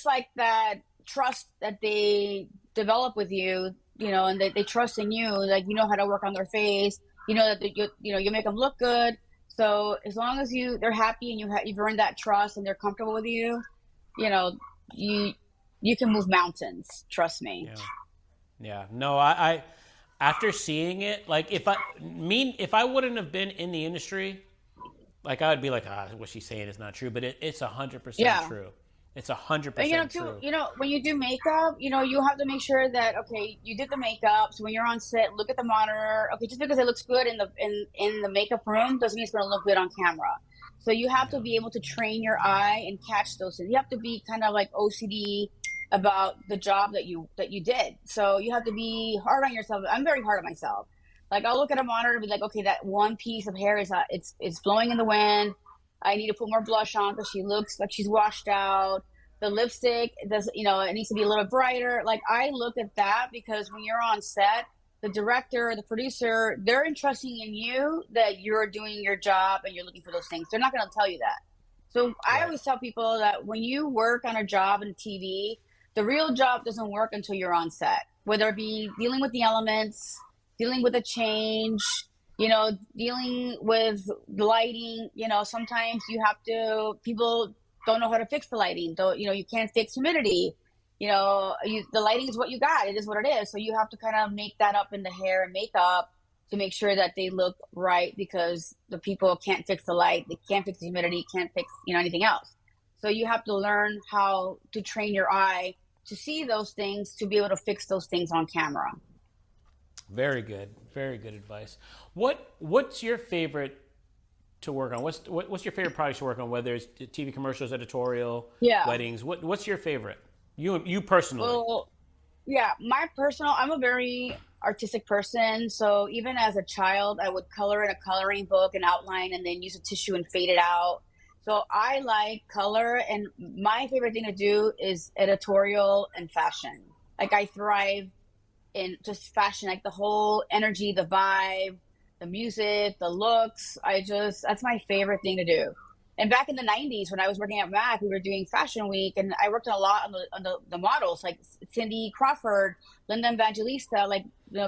like that trust that they develop with you, and they trust in you, like, how to work on their face, you know that you make them look good. So as long as they're happy and you've earned that trust and they're comfortable with you, you know, you you can move mountains. Trust me. Yeah. Yeah. No, I after seeing it, like if I wouldn't have been in the industry, like I would be like, what she's saying is not true, but it's 100% Yeah. true. It's a hundred And percent too, true. when you do makeup, you have to make sure that okay, you did the makeup. So when you're on set, look at the monitor. Okay, just because it looks good in the makeup room doesn't mean it's going to look good on camera. So you have to Yeah. be able to train your eye and catch those things. You have to be kind of like OCD about the job that you did. So you have to be hard on yourself. I'm very hard on myself. Like I'll look at a monitor and be like, okay, that one piece of hair is it's blowing in the wind. I need to put more blush on because she looks like she's washed out. The lipstick does, it needs to be a little brighter. Like I look at that because when you're on set, the director, the producer, they're entrusting in you that you're doing your job and you're looking for those things. They're not going to tell you that. So I Right. always tell people that when you work on a job in TV, the real job doesn't work until you're on set, whether it be dealing with the elements, dealing with a change, dealing with the lighting. Sometimes people don't know how to fix the lighting. Don't, you can't fix humidity. The lighting is what you got. It is what it is. So you have to kind of make that up in the hair and makeup to make sure that they look right because the people can't fix the light. They can't fix the humidity, can't fix, anything else. So you have to learn how to train your eye to see those things to be able to fix those things on camera. Very good. Very good advice. What's your favorite to work on? What's your favorite project to work on? Whether it's TV commercials, editorial, Yeah. weddings. What's your favorite? You personally. Well, yeah, I'm a very artistic person. So even as a child, I would color in a coloring book and outline and then use a tissue and fade it out. So I like color, and my favorite thing to do is editorial and fashion. Like I thrive in just fashion, like the whole energy, the vibe, the music, the looks. That's my favorite thing to do. And back in the 90s, when I was working at Mac, we were doing Fashion Week, and I worked a lot on the models, like Cindy Crawford, Linda Evangelista, like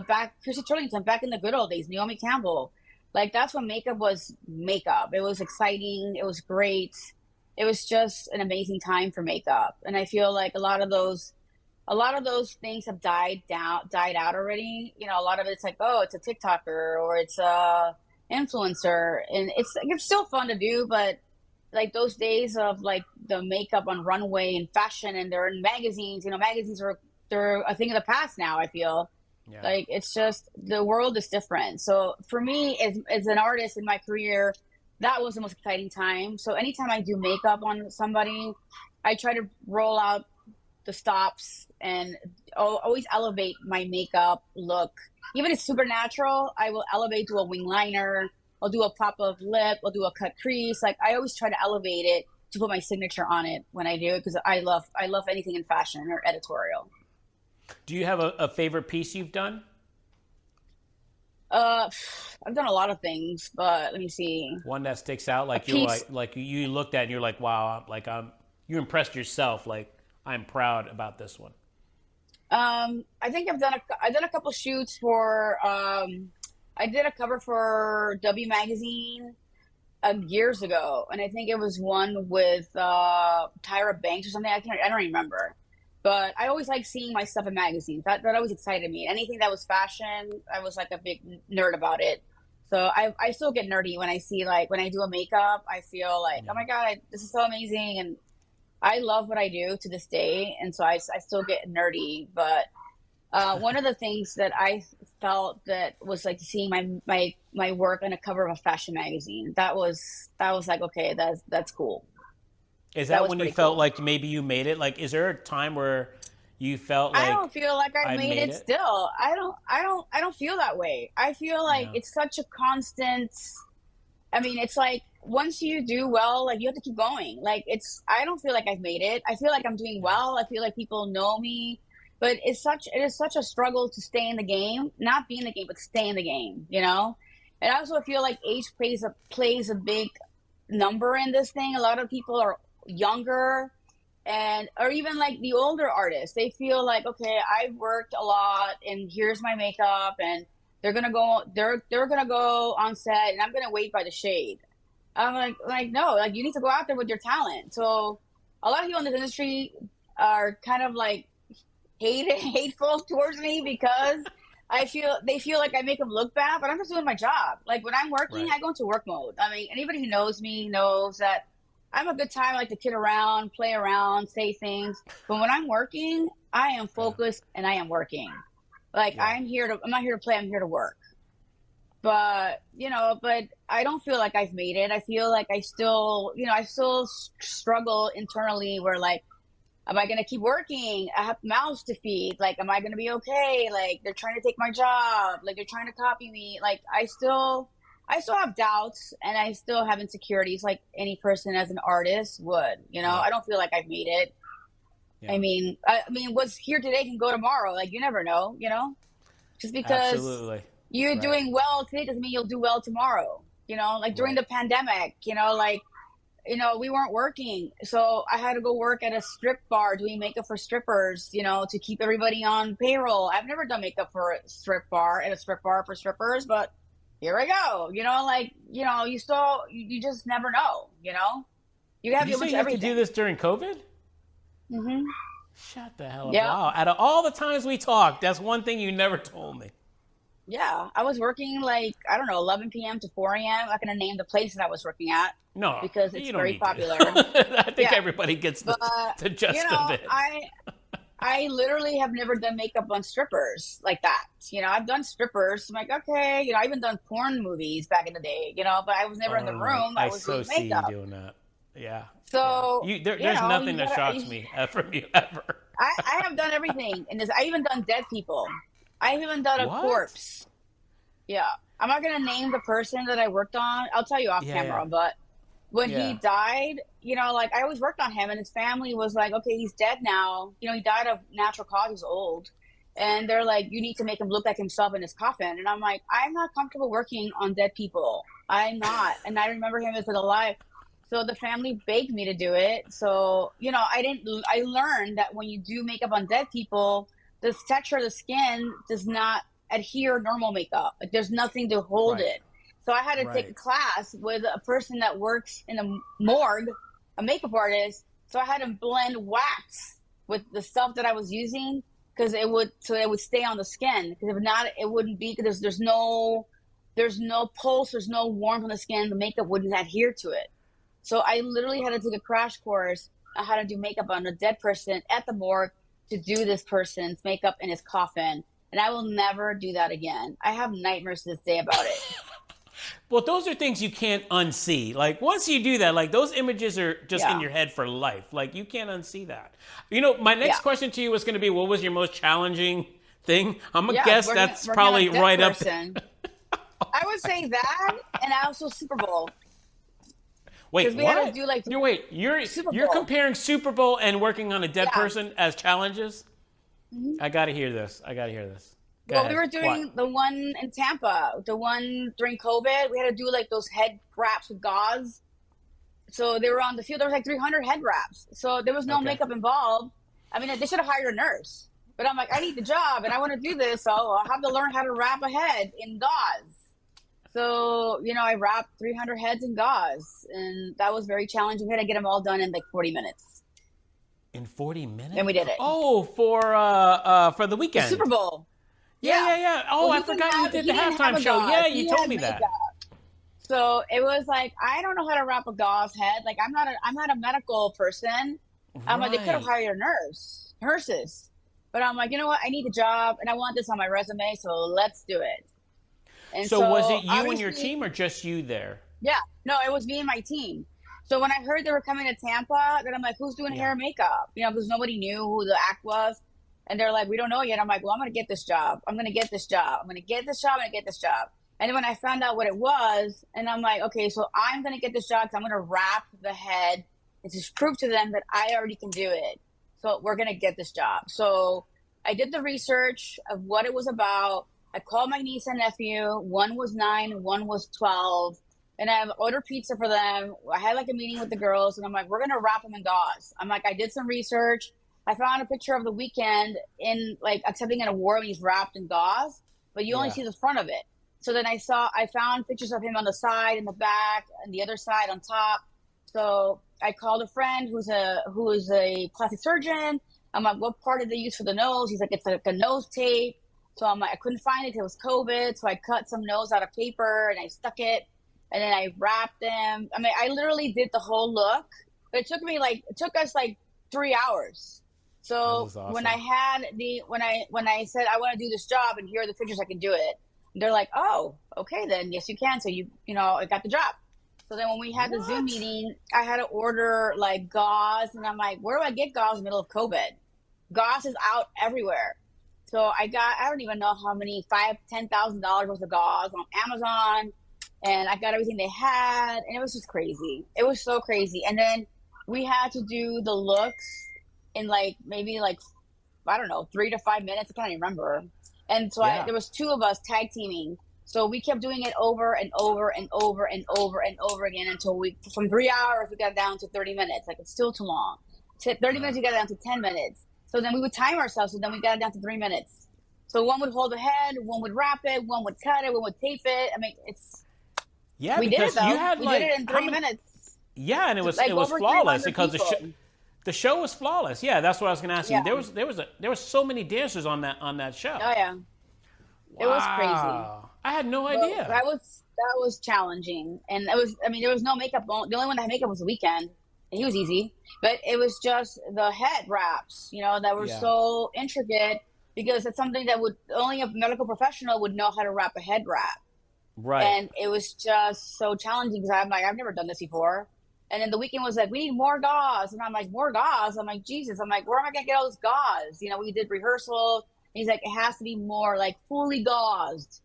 back Chrissy Turlington, back in the good old days, Naomi Campbell. Like that's when makeup was makeup. It was exciting. It was great. It was just an amazing time for makeup. And I feel like a lot of those things have died out already. A lot of it's like, oh, it's a TikToker or it's a influencer, and it's still fun to do, but like those days of like the makeup on runway and fashion, and they're in magazines. Magazines they're a thing of the past now. I feel Yeah. like it's just the world is different. So for me, as an artist in my career, that was the most exciting time. So anytime I do makeup on somebody, I try to roll out the stops and always elevate my makeup look. Even if it's supernatural, I will elevate, do a wing liner, I'll do a pop of lip, I'll do a cut crease. Like I always try to elevate it to put my signature on it when I do it because I love anything in fashion or editorial. Do you have a favorite piece you've done? Uh, I've done a lot of things, but let me see. One that sticks out, A like you're piece. like you looked at and you're like, wow, like you impressed yourself. Like I'm proud about this one. I think I've done a couple shoots for. I did a cover for W Magazine years ago, and I think it was one with Tyra Banks or something. I don't remember, but I always like seeing my stuff in magazines. That always excited me. Anything that was fashion, I was like a big nerd about it. So I still get nerdy when I see like when I do a makeup. I feel like Yeah. oh my god, this is so amazing, and I love what I do to this day, and so I still get nerdy. But one of the things that I felt that was like seeing my work on a cover of a fashion magazine. That was like okay, that's cool. Is That that was when you pretty felt cool. like maybe you made it? Like, is there a time where you felt I like don't feel like I've I made made it it? still. I don't feel that way. I feel like Yeah. it's such a constant. I mean, it's like once you do well, like you have to keep going. Like I don't feel like I've made it. I feel like I'm doing Yeah. well. I feel like people know me, but it is such a struggle to stay in the game, not be in the game, but stay in the game. And I also feel like age plays a big number in this thing. A lot of people are younger and or even like the older artists. They feel like, okay, I've worked a lot and here's my makeup and They're gonna go on set, and I'm gonna wait by the shade. I'm like no, like you need to go out there with your talent. So a lot of people in this industry are kind of like hateful towards me because they feel like I make them look bad, but I'm just doing my job. Like when I'm working, Right. I go into work mode. I mean, anybody who knows me knows that I'm a good time. I like to kid around, play around, say things. But when I'm working, I am Yeah. focused and I am working. Like Yeah. I'm not here to play. I'm here to work. But but I don't feel like I've made it. I feel like I still struggle internally where like, am I going to keep working? I have mouths to feed. Like, am I going to be okay? Like, they're trying to take my job. Like, they're trying to copy me. Like, I still have doubts and I still have insecurities like any person as an artist would, Yeah. I don't feel like I've made it. Yeah. I mean, what's here today can go tomorrow. Like, you never know, just because Absolutely. you're Right. doing well today doesn't mean you'll do well tomorrow. Like during Right. the pandemic, we weren't working. So I had to go work at a strip bar doing makeup for strippers, to keep everybody on payroll. I've never done makeup for a strip bar at a strip bar for strippers, but here I go. You just never know, You have Did you to say look you at have to do everything. this during COVID? Hmm. Shut the hell up. Yeah. Wow. Out of all the times we talked, that's one thing you never told me. Yeah. I was working like, I don't know, 11 p.m. to 4 a.m. I'm not going to name the place that I was working at No, because it's you don't very need popular. to. I think Yeah. everybody gets But, the gist of it. I literally have never done makeup on strippers like that. I've done strippers. I'm like, okay, I even done porn movies back in the day, but I was never in the Oh my! room. I I was so doing see you makeup. doing that. Yeah. Yeah. So, There's nothing you that gotta, shocks me from you ever. I have done everything in this. I even done dead people. I've even done a What? corpse. Yeah. I'm not going to name the person that I worked on. I'll tell you off Yeah. camera, but when he Yeah. died, like I always worked on him and his family was like, okay, he's dead now. He died of natural cause. He's old. And they're like, you need to make him look like himself in his coffin. And I'm like, I'm not comfortable working on dead people. I'm not. And I remember him as alive. So the family begged me to do it. So, I learned that when you do makeup on dead people, the texture of the skin does not adhere normal makeup. Like there's nothing to hold Right. it. So I had to take a Right. class with a person that works in a morgue, a makeup artist. So I had to blend wax with the stuff that I was using because it would stay on the skin. Because if not, it wouldn't be because there's no pulse, there's no warmth on the skin. The makeup wouldn't adhere to it. So I literally had to take a crash course on how to do makeup on a dead person at the morgue to do this person's makeup in his coffin. And I will never do that again. I have nightmares to this day about it. Well, those are things you can't unsee. Like once you do that, like those images are just in Yeah. your head for life. Like you can't unsee that. My next Yeah. question to you was going to be, what was your most challenging thing? I'm gonna Yeah, guess working, that's working on a probably dead right up. person. I would say that, and also Super Bowl. Wait, Because we had to what? do like Super You're Bowl. comparing Super Bowl and working on a dead Yeah. person as challenges? Mhm. I got to hear this. Go Well, ahead. we were doing What? the one in Tampa, the one during COVID. We had to do like those head wraps with gauze. So they were on the field. There was like 300 head wraps. So there was no Okay. makeup involved. I mean, they should have hired a nurse. But I'm like, I need the job and I want to do this. So I'll have to learn how to wrap a head in gauze. So, I wrapped 300 heads in gauze. And that was very challenging. We had to get them all done in like 40 minutes. In 40 minutes? And we did it. Oh, for the The weekend. Super Bowl. Yeah. Oh, Well, I he didn't forgot you have- did he the didn't have halftime a show. gauze. Yeah, He you told had me that. makeup. So it was like, I don't know how to wrap a gauze head. Like I'm not a medical person. I'm like, they could have Right. hired nurses. But I'm like, you know what? I need the job and I want this on my resume, so let's do it. And So was it you and your obviously- team or just you there? Yeah. No, it was me and my team. So when I heard they were coming to Tampa, then I'm like, who's doing hair and makeup? Because nobody knew who the act was. And they're like, we don't know yet. I'm like, well, I'm going to get this job. I'm going to get this job. I'm going to get this job. I'm going to get this job. And then when I found out what it was, and I'm like, okay, so I'm going to get this job because I'm going to wrap the head and just prove to them that I already can do it. So we're going to get this job. So I did the research of what it was about. I called my niece and nephew. One was 9, one was 12. And I ordered pizza for them. I had like a meeting with the girls, and I'm like, we're going to wrap them in gauze. I'm like, I did some research. I found a picture of The Weeknd in like accepting an award when he's wrapped in gauze. but you only Yeah. see the front of it. So then I found pictures of him on the side, in the back, and the other side on top. So I called a friend who is a plastic surgeon. I'm like, what part did they use for the nose? He's like, it's like a nose tape. So I'm like, I couldn't find it because it was COVID. So I cut some nose out of paper and I stuck it, and then I wrapped them. I mean, I literally did the whole look, but it took us like 3 hours. This So is awesome. when I said I want to do this job and here are the pictures I can do it, they're like, oh, okay then, yes you can. So I got the job. So then when we had the Zoom What? meeting, I had to order like gauze, and I'm like, where do I get gauze in the middle of COVID? Gauze is out everywhere. So I don't even know how many, $10,000 worth of gauze on Amazon, and I got everything they had, and it was just crazy. It was so crazy. And then we had to do the looks in like maybe like, I don't know, 3 to 5 minutes. I can't even remember. And so Yeah. there was two of us tag teaming. So we kept doing it over and over and over and over and over again until from 3 hours, we got down to 30 minutes. Like, it's still too long. 30 minutes, we got down to 10 minutes. So then we would time ourselves. So then we got it down to 3 minutes. So one would hold the head, one would wrap it, one would cut it, one would tape it. I mean, Yeah, we did it because you though. had We did like it in how three many? minutes. Yeah, and Like it was over flawless 300 because people. the show was flawless. Yeah, that's what I was going to ask you. Yeah. There was so many dancers on that show. Oh yeah. It was crazy. Wow. I had no But idea. that was challenging, and there was no makeup. The only one that had makeup was the weekend, and he was easy. But it was just the head wraps, that were Yeah. so intricate, because it's something that would only a medical professional would know how to wrap a head wrap, Right. and it was just so challenging because I'm like, I've never done this before. And then the weekend was like, we need more gauze, and I'm like, more gauze. I'm like, Jesus, I'm like, where am I gonna get all this gauze? We did rehearsal. And he's like, it has to be more like fully gauzed.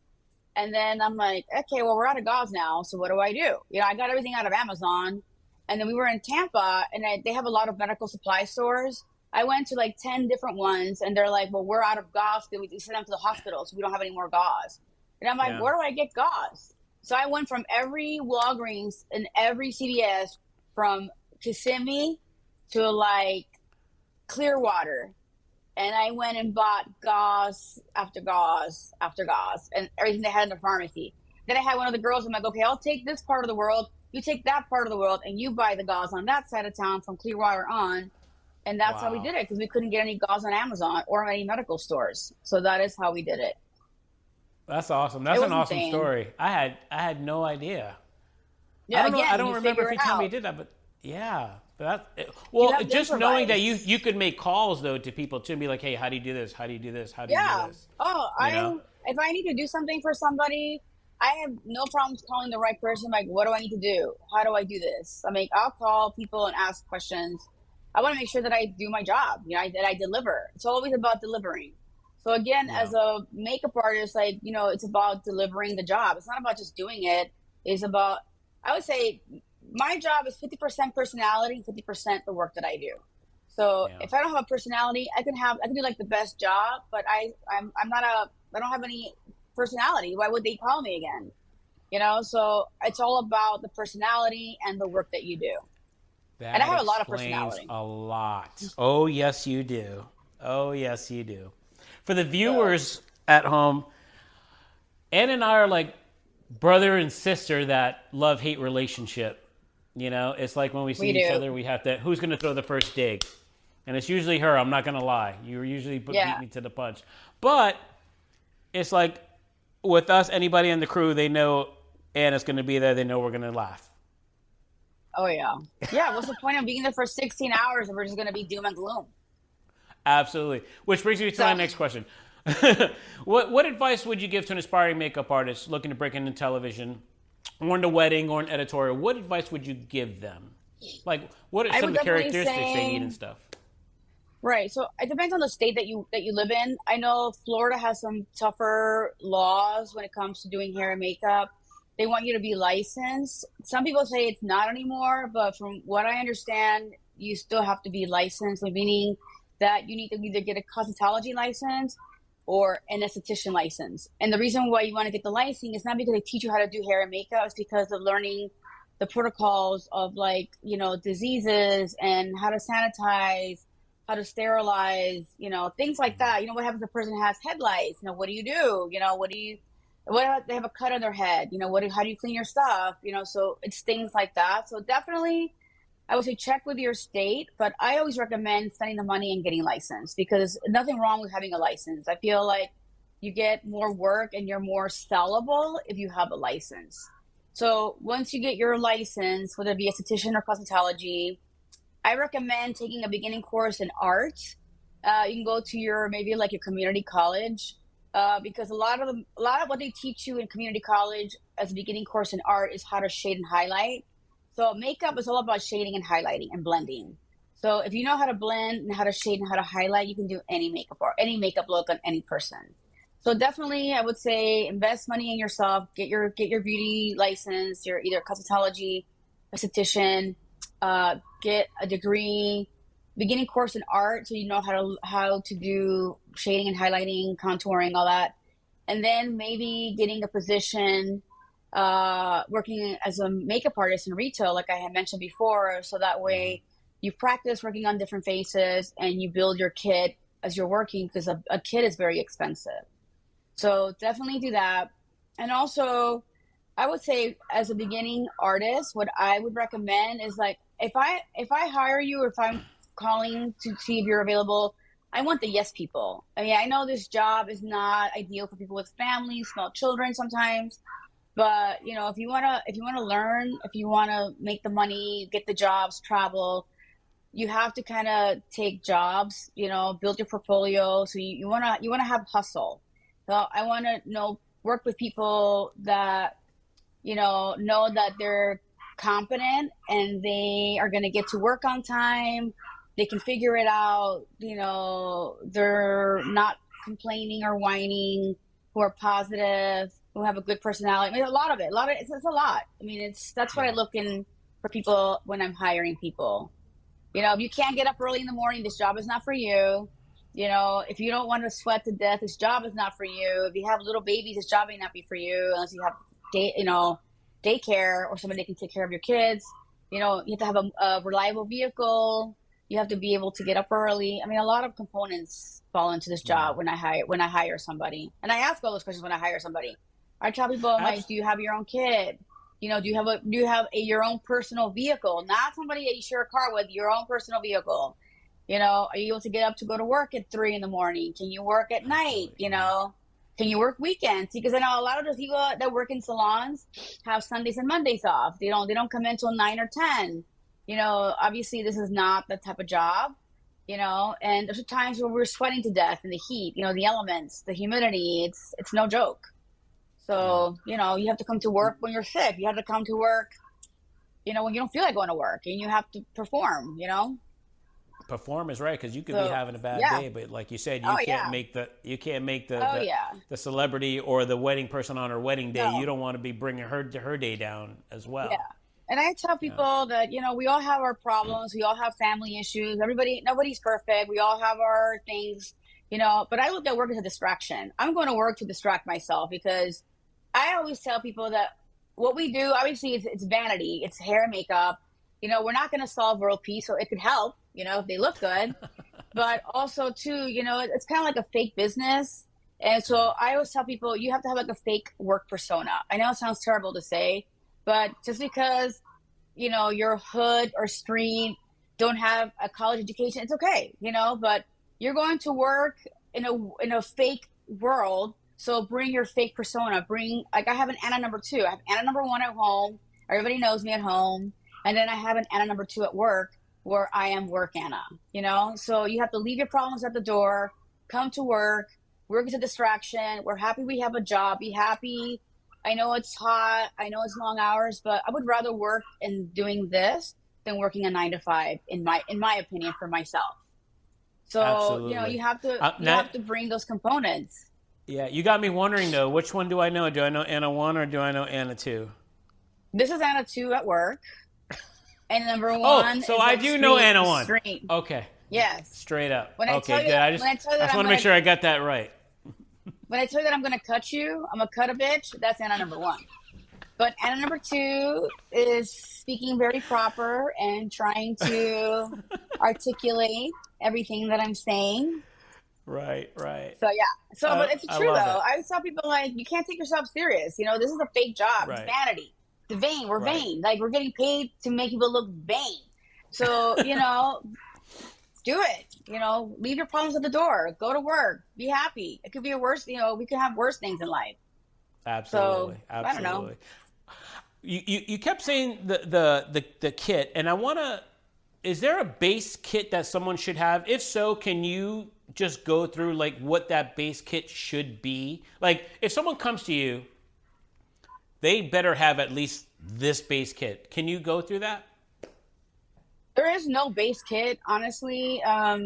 And then I'm like, okay, well, we're out of gauze now. So what do I do? I got everything out of Amazon. And then we were in Tampa, and they have a lot of medical supply stores. I went to like 10 different ones, and they're like, well, we're out of gauze. We send them to the hospital, so we don't have any more gauze. And I'm like, Yeah. where do I get gauze? So I went from every Walgreens and every CVS, from Kissimmee to like Clearwater. And I went and bought gauze after gauze after gauze and everything they had in the pharmacy. Then I had one of the girls, I'm like, okay, I'll take this part of the world, you take that part of the world, and you buy the gauze on that side of town from Clearwater on. And that's how we Wow. did it, because we couldn't get any gauze on Amazon or any medical stores. So that is how we did it. That's awesome. That's It an was awesome insane. story. I had no idea. Yeah, I don't know. again, I don't you remember figure if it you told me you out. did that, but yeah. But You have to just knowing that improvise. you could make calls though to people too, and be like, hey, how do you do this? How do you do this? How do you do Yeah. this? Oh, You know? if I need to do something for somebody, I have no problems calling the right person. Like, what do I need to do? How do I do this? I mean, I'll call people and ask questions. I want to make sure that I do my job, that I deliver. It's always about delivering. So again, Yeah. as a makeup artist, like, it's about delivering the job. It's not about just doing it. It's about, I would say my job is 50% personality, 50% the work that I do. So Yeah. if I don't have a personality, I can do like the best job, but I don't have any personality. Why would they call me again? So it's all about the personality and the work that you do. That And I have a lot of explains personality. a lot. Oh yes, you do. Oh yes, you do. For the So, viewers at home, Ann and I are like brother and sister that love-hate relationship. It's like when we see we each do. other, we have to, who's going to throw the first dig? And it's usually her. I'm not going to lie. You usually beat Yeah. me to the punch. But it's like with us, anybody in the crew, they know Anna's going to be there. They know we're going to laugh. Oh yeah. Yeah. What's the point of being there for 16 hours if we're just going to be doom and gloom? Absolutely. Which brings me to my next question. What advice would you give to an aspiring makeup artist looking to break into television or into wedding or an editorial? What advice would you give them? Like, what are I some would of the definitely characteristics they say, need and stuff? right. So it depends on the state that you live in. I know Florida has some tougher laws when it comes to doing hair and makeup. They want you to be licensed. Some people say it's not anymore, but from what I understand, you still have to be licensed, meaning that you need to either get a cosmetology license or an esthetician license. And the reason why you want to get the licensing is not because they teach you how to do hair and makeup, it's because of learning the protocols of diseases and how to sanitize how to sterilize, things like that. What happens if a person has head lice? What do you do? What if they have a cut on their head? How do you clean your stuff? So it's things like that. So definitely, I would say check with your state, but I always recommend spending the money and getting licensed because nothing wrong with having a license. I feel like you get more work and you're more sellable if you have a license. So once you get your license, whether it be esthetician or cosmetology, I recommend taking a beginning course in art. You can go to maybe like your community college, because a lot of what they teach you in community college as a beginning course in art is how to shade and highlight. So makeup is all about shading and highlighting and blending. So if you know how to blend and how to shade and how to highlight, you can do any makeup or any makeup look on any person. So definitely, I would say invest money in yourself. Get your beauty license. Your either cosmetology, esthetician. Get a degree, beginning course in art, so you know how to do shading and highlighting, contouring, all that, and then maybe getting a position working as a makeup artist in retail, like I had mentioned before. So that way, you practice working on different faces and you build your kit as you're working because a kit is very expensive. So definitely do that. And also, I would say as a beginning artist, what I would recommend is like if I hire you or if I'm calling to see if you're available, I want the yes people. I mean, I know this job is not ideal for people with families, small children sometimes, but if you wanna learn, if you wanna make the money, get the jobs, travel, you have to kind of take jobs, build your portfolio. So you wanna have hustle. So I want to work with people that know that they're competent and they are going to get to work on time. They can figure it out. They're not complaining or whining, who are positive, who have a good personality. I mean, it's a lot. I mean, that's what I look in for people when I'm hiring people. If you can't get up early in the morning, this job is not for you. If you don't want to sweat to death, this job is not for you. If you have little babies, this job may not be for you unless you have daycare or somebody that can take care of your kids. You have to have a reliable vehicle. You have to be able to get up early. I mean, a lot of components fall into this job when I hire somebody. And I ask all those questions when I hire somebody. I tell people, I'm like, do you have your own kid? Do you have your own personal vehicle? Not somebody that you share a car with, your own personal vehicle. Are you able to get up to go to work at 3 a.m? Can you work at night? Can you work weekends? Because I know a lot of those people that work in salons have Sundays and Mondays off. They don't come in till 9 or 10. Obviously this is not that type of job. And there's times where we're sweating to death in the heat. The elements, the humidity. It's no joke. So you have to come to work when you're sick. You have to come to work, when you don't feel like going to work, and you have to perform. Perform is right, because you could be having a bad day, but like you said, you can't make the celebrity or the wedding person on her wedding day. No. You don't want to be bringing her day down as well. Yeah. And I tell people that we all have our problems, we all have family issues. Nobody's perfect. We all have our things, But I look at work as a distraction. I'm going to work to distract myself because I always tell people that what we do, obviously, it's vanity, it's hair and makeup. We're not going to solve world peace, so it could help. If they look good, but also too, it's kind of like a fake business. And so I always tell people you have to have like a fake work persona. I know it sounds terrible to say, but just because, your hood or street don't have a college education, it's okay, but you're going to work in a fake world. So bring your fake persona, like I have an Anna number 2. I have Anna number 1 at home. Everybody knows me at home. And then I have an Anna number 2 at work, where I am work Anna, So you have to leave your problems at the door, come to work. Work is a distraction. We're happy we have a job. Be happy. I know it's hot. I know it's long hours, but I would rather work in doing this than working a 9 to 5, in my opinion, for myself. So, absolutely. you have to bring those components. Yeah. You got me wondering though, which one do I know? Do I know Anna 1 or do I know Anna 2? This is Anna 2 at work. And number 1. Oh, so I do know Anna 1. Street. Okay. Yes. Straight up. Okay, good. I just want to make sure I got that right. When I tell you that I'm going to cut you, I'm going to cut a bitch, that's Anna number 1. But Anna number 2 is speaking very proper and trying to articulate everything that I'm saying. Right, right. So yeah. So, but it's I true love though. it. I always tell people like, you can't take yourself serious. You know, this is a fake job. It's Right, vanity. It's vain. We're right. vain. Like we're getting paid to make people look vain. So you know, do it. You know, leave your problems at the door. Go to work. Be happy. It could be a worse. You know, we could have worse things in life. So Absolutely, I don't know. absolutely. You kept saying the kit, and I want to. Is there a base kit that someone should have? If so, can you just go through like what that base kit should be? Like, if someone comes to you, they better have at least this base kit. Can you go through that? There is no base kit, honestly. I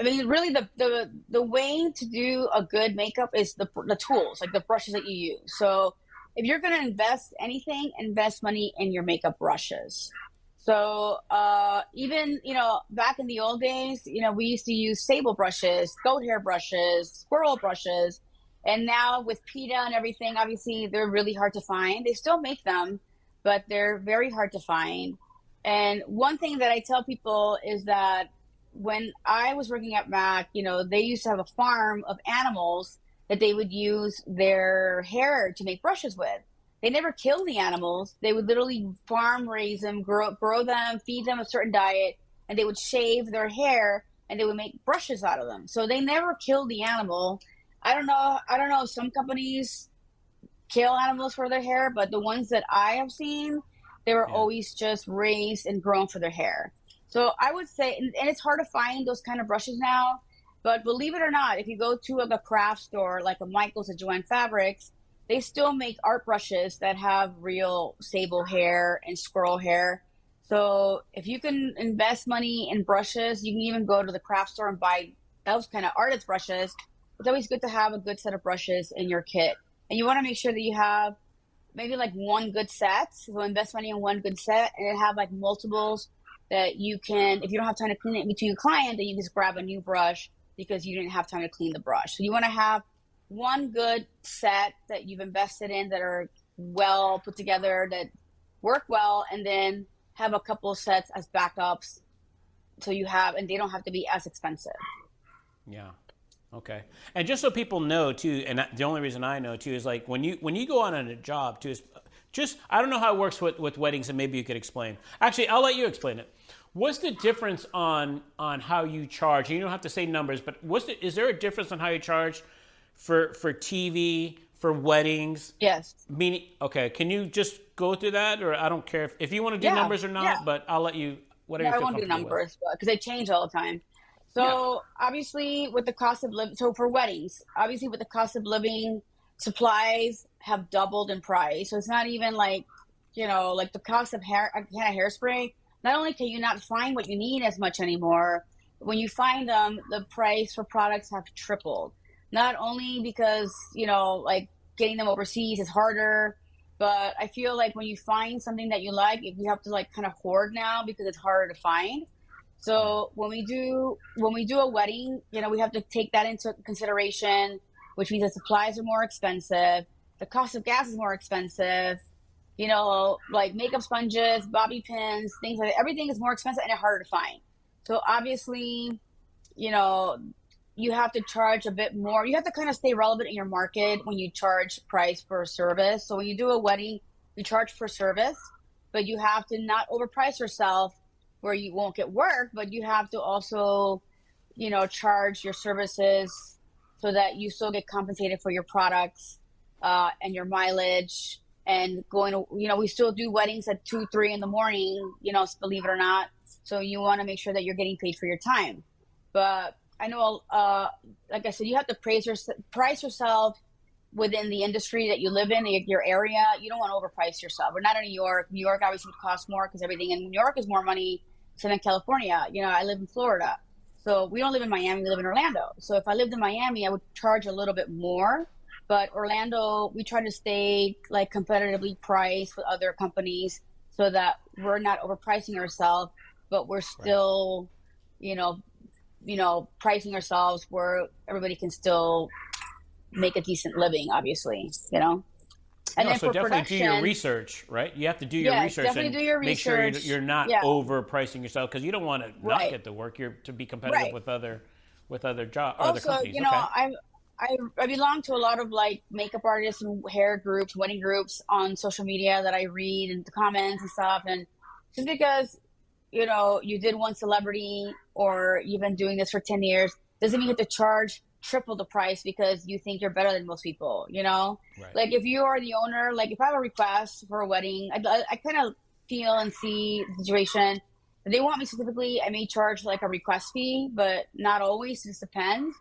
mean, really, the way to do a good makeup is the tools, like the brushes that you use. So, if you're going to invest anything, invest money in your makeup brushes. So, even back in the old days, we used to use sable brushes, goat hair brushes, squirrel brushes, and now with PETA and everything, obviously they're really hard to find. They still make them, but they're very hard to find. And one thing that I tell people is that when I was working at Mac, they used to have a farm of animals that they would use their hair to make brushes with. They never killed the animals. They would literally farm raise them, grow them, feed them a certain diet, and they would shave their hair and they would make brushes out of them. So they never killed the animal. I don't know. I don't know if some companies kill animals for their hair, but the ones that I have seen, they were Yeah. always just raised and grown for their hair. So I would say, and it's hard to find those kind of brushes now, but believe it or not, if you go to like a craft store like a Michael's or Joanne Fabrics, they still make art brushes that have real sable hair and squirrel hair. So if you can invest money in brushes, you can even go to the craft store and buy those kind of artist brushes. It's always good to have a good set of brushes in your kit. And you want to make sure that you have maybe like one good set. So invest money in one good set and have like multiples that you can, if you don't have time to clean it between your client, then you just grab a new brush because you didn't have time to clean the brush. So you want to have one good set that you've invested in that are well put together, that work well, and then have a couple of sets as backups so you have, and they don't have to be as expensive. Yeah. Okay. And just so people know too, and the only reason I know too is like when you go on a job too, is just I don't know how it works with weddings, and maybe you could explain. Actually, I'll let you explain it. What's the difference on how you charge? You don't have to say numbers, but is there a difference on how you charge for TV, for weddings? Yes. Meaning, okay, can you just go through that, or I don't care if you want to do Yeah. numbers or Yeah. not, but I'll let you whatever No, you I feel won't do comfortable with. numbers because they change all the time. Yeah. So obviously, with the cost of living, so for weddings, obviously with the cost of living, supplies have doubled in price. So it's not even like, like the cost of hair, a can of hairspray. Not only can you not find what you need as much anymore, when you find them, the price for products have tripled. Not only because, like getting them overseas is harder, but I feel like when you find something that you like, you have to like kind of hoard now because it's harder to find. Yeah. So when we do a wedding, we have to take that into consideration, which means the supplies are more expensive, the cost of gas is more expensive, like makeup sponges, bobby pins, things like that. Everything is more expensive and harder to find. So obviously, you know, you have to charge a bit more. You have to kind of stay relevant in your market when you charge price for a service. So when you do a wedding, you charge per service, but you have to not overprice yourself where you won't get work, but you have to also, charge your services so that you still get compensated for your products and your mileage. And going to, we still do weddings at 2, 3 in the morning, believe it or not. So you want to make sure that you're getting paid for your time. But I know, like I said, you have to price yourself within the industry that you live in, your area. You don't want to overprice yourself. We're not in New York. New York obviously would cost more because everything in New York is more money than in California. I live in Florida. So we don't live in Miami, we live in Orlando. So if I lived in Miami, I would charge a little bit more. But Orlando, we try to stay like competitively priced with other companies so that we're not overpricing ourselves, but we're Right. still, you know, pricing ourselves where everybody can still make a decent living, obviously. And No, then so for definitely do your production, research, right? You have to do your yes, research definitely and do your make sure research. you're not Yeah, overpricing yourself, because you don't want to not right, get the work. You're to be competitive right. with other job or other Also, companies. Okay. I belong to a lot of like makeup artists and hair groups, wedding groups on social media that I read and the comments and stuff. And just because you did one celebrity or you've been doing this for 10 years doesn't mean you have to charge triple the price because you think you're better than most people, Right. Like if you are the owner, like if I have a request for a wedding, I kind of feel and see the situation. If they want me specifically, I may charge like a request fee, but not always. It just depends,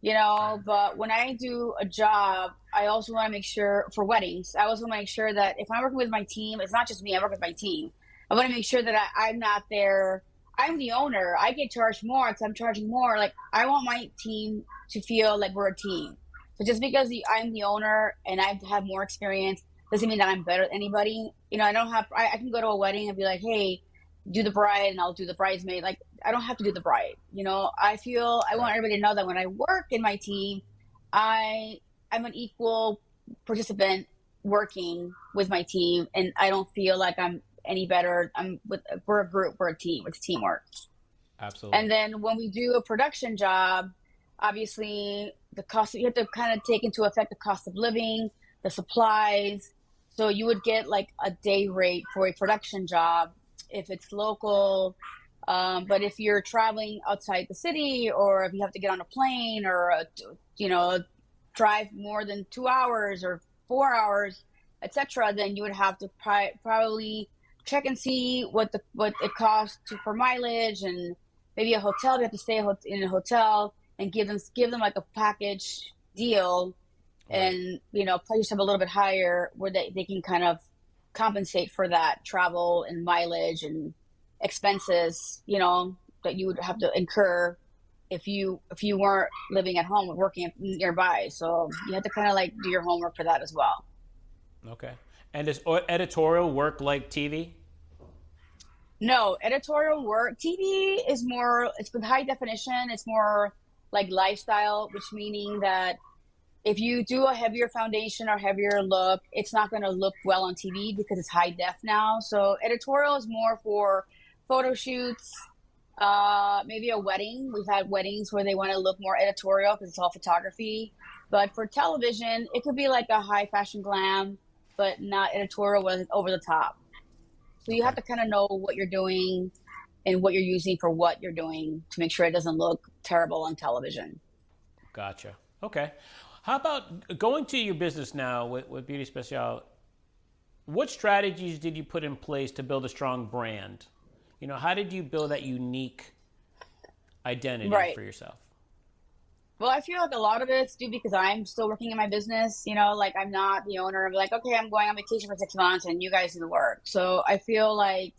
Right. But when I do a job, I also want to make sure for weddings, I also want to make sure that if I'm working with my team, it's not just me, I work with my team. I want to make sure that I'm not there. I'm the owner. I get charged more because I'm charging more. Like I want my team to feel like we're a team. So just because I'm the owner and I have more experience doesn't mean that I'm better than anybody. I don't have. I can go to a wedding and be like, hey, do the bride, and I'll do the bridesmaid. Like I don't have to do the bride. I feel I want Right. everybody to know that when I work in my team, I'm an equal participant working with my team, and I don't feel like I'm any better. We're a group, we're a team. It's teamwork. Absolutely. And then when we do a production job, obviously the cost you have to kind of take into effect the cost of living, the supplies. So you would get like a day rate for a production job if it's local. But if you're traveling outside the city, or if you have to get on a plane, or drive more than 2 hours or 4 hours, etc., then you would have to probably check and see what it costs for mileage, and maybe a hotel. You have to stay in a hotel and give them like a package deal, Right. and price yourself a little bit higher where they can kind of compensate for that travel and mileage and expenses, that you would have to incur if you weren't living at home and working nearby. So you have to kind of like do your homework for that as well. Okay. And does editorial work like TV? No, editorial work. TV is more, it's with high definition. It's more like lifestyle, which meaning that if you do a heavier foundation or heavier look, it's not going to look well on TV because it's high def now. So editorial is more for photo shoots, maybe a wedding. We've had weddings where they want to look more editorial because it's all photography. But for television, it could be like a high fashion glam, but not editorial with over the top. So you have Okay. to kind of know what you're doing and what you're using for what you're doing to make sure it doesn't look terrible on television. Gotcha. Okay. How about going to your business now with Beauty Special? What strategies did you put in place to build a strong brand? How did you build that unique identity Right. for yourself? Well, I feel like a lot of it's due because I'm still working in my business. Like I'm not the owner. I'm like, okay, I'm going on vacation for 6 months and you guys do the work. So I feel like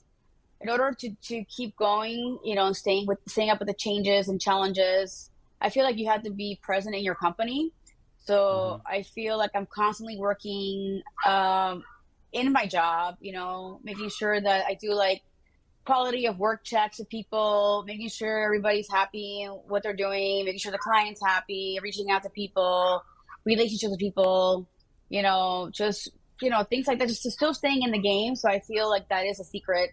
in order to keep going, and staying up with the changes and challenges, I feel like you have to be present in your company. Mm-hmm. So I feel like I'm constantly working in my job, making sure that I do like quality of work checks with people, making sure everybody's happy in what they're doing, making sure the client's happy, reaching out to people, relationships with people, just things like that. Just still staying in the game. So I feel like that is a secret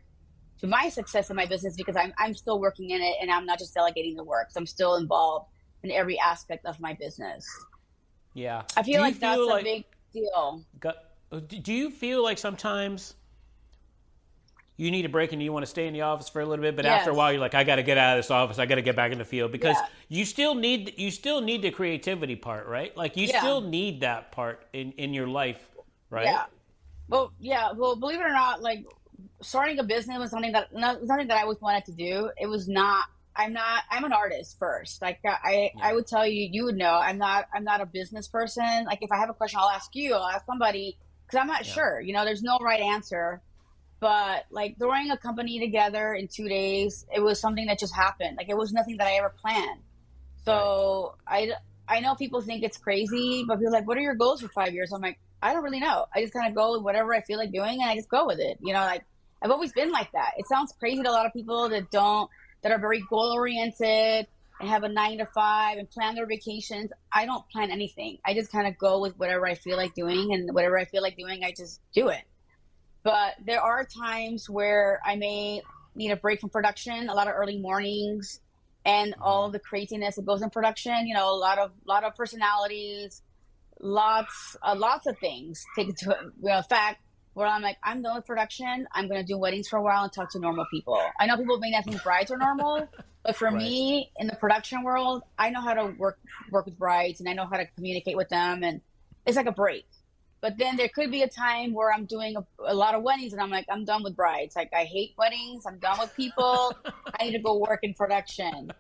to my success in my business because I'm still working in it and I'm not just delegating the work. So I'm still involved in every aspect of my business. Yeah. I Do feel you like that's feel a like big deal. do you feel like sometimes you need a break and you want to stay in the office for a little bit, but after a while Yes. you're like, I got to get out of this office. I got to get back in the field, because Yeah. you still need the creativity part, right? Like you Yeah. still need that part in your life, right? Yeah. Well, yeah. Well, believe it or not, like starting a business was something that I always wanted to do. It was not. I'm an artist first. Like I Yeah. would tell you, you would know. I'm not a business person. Like if I have a question, I'll ask you. I'll ask somebody because I'm not Yeah. sure. There's no right answer. But like throwing a company together in 2 days, it was something that just happened. Like it was nothing that I ever planned. Right. So I know people think it's crazy, but people are like, what are your goals for 5 years? I'm like, I don't really know. I just kind of go with whatever I feel like doing and I just go with it. Like I've always been like that. It sounds crazy to a lot of people that are very goal oriented and have a 9 to 5 and plan their vacations. I don't plan anything. I just kind of go with whatever I feel like doing, and whatever I feel like doing, I just do it. But there are times where I may need a break from production, a lot of early mornings and all the craziness that goes in production, a lot of personalities, lots of things take into fact where I'm like, I'm done with production. I'm going to do weddings for a while and talk to normal people. I know people may not think brides are normal, but for me in the production world, I know how to work with brides, and I know how to communicate with them, and it's like a break. But then there could be a time where I'm doing a lot of weddings and I'm like, I'm done with brides. Like, I hate weddings. I'm done with people. I need to go work in production.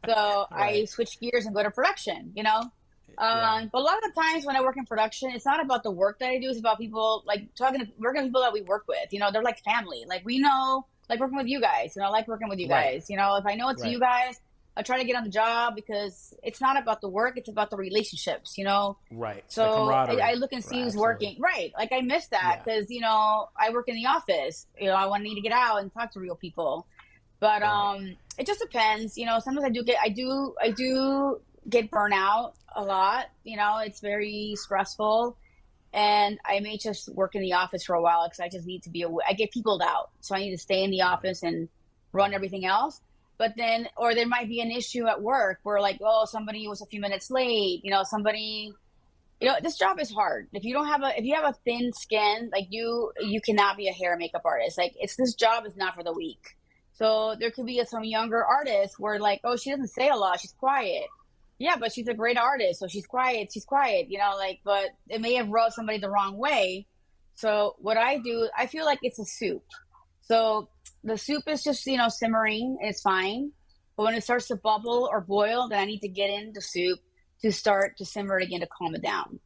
So I switch gears and go to production, But a lot of the times when I work in production, it's not about the work that I do. It's about people, like working with people that we work with. They're like family. Like, we know, like working with you guys. I like working with you guys. If I know it's you guys, I try to get on the job because it's not about the work. It's about the relationships, Right. So I look and see who's working. Right. Like, I miss that because, I work in the office. I want to get out and talk to real people. But it just depends. Sometimes I do get burnout a lot. It's very stressful. And I may just work in the office for a while because I just need to I get peopled out. So I need to stay in the office and run everything else. But then, or there might be an issue at work where somebody was a few minutes late, this job is hard. If you have a thin skin, like you cannot be a hair and makeup artist. Like, this job is not for the weak. So there could be some younger artists where she doesn't say a lot. She's quiet. Yeah, but she's a great artist. So she's quiet, but it may have rubbed somebody the wrong way. So what I do, I feel like it's a soup. So the soup is just, simmering, and it's fine. But when it starts to bubble or boil, then I need to get in the soup to start to simmer it again to calm it down.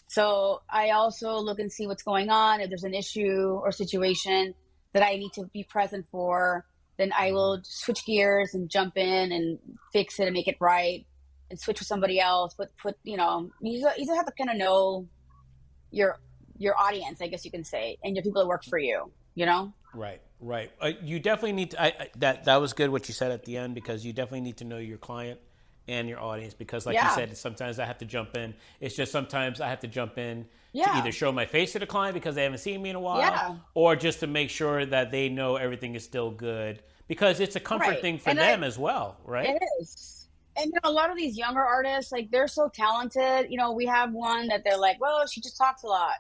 So I also look and see what's going on. If there's an issue or situation that I need to be present for, then I will switch gears and jump in and fix it and make it right and switch with somebody else. But you just have to kind of know your audience, I guess you can say, and your people that work for you, Right. You definitely need to, that was good what you said at the end, because you definitely need to know your client and your audience, because like you said, sometimes I have to jump in. It's just sometimes I have to jump in to either show my face to the client because they haven't seen me in a while, or just to make sure that they know everything is still good, because it's a comfort thing for them as well, right? It is. And a lot of these younger artists, like, they're so talented. We have one that they're like, well, she just talks a lot.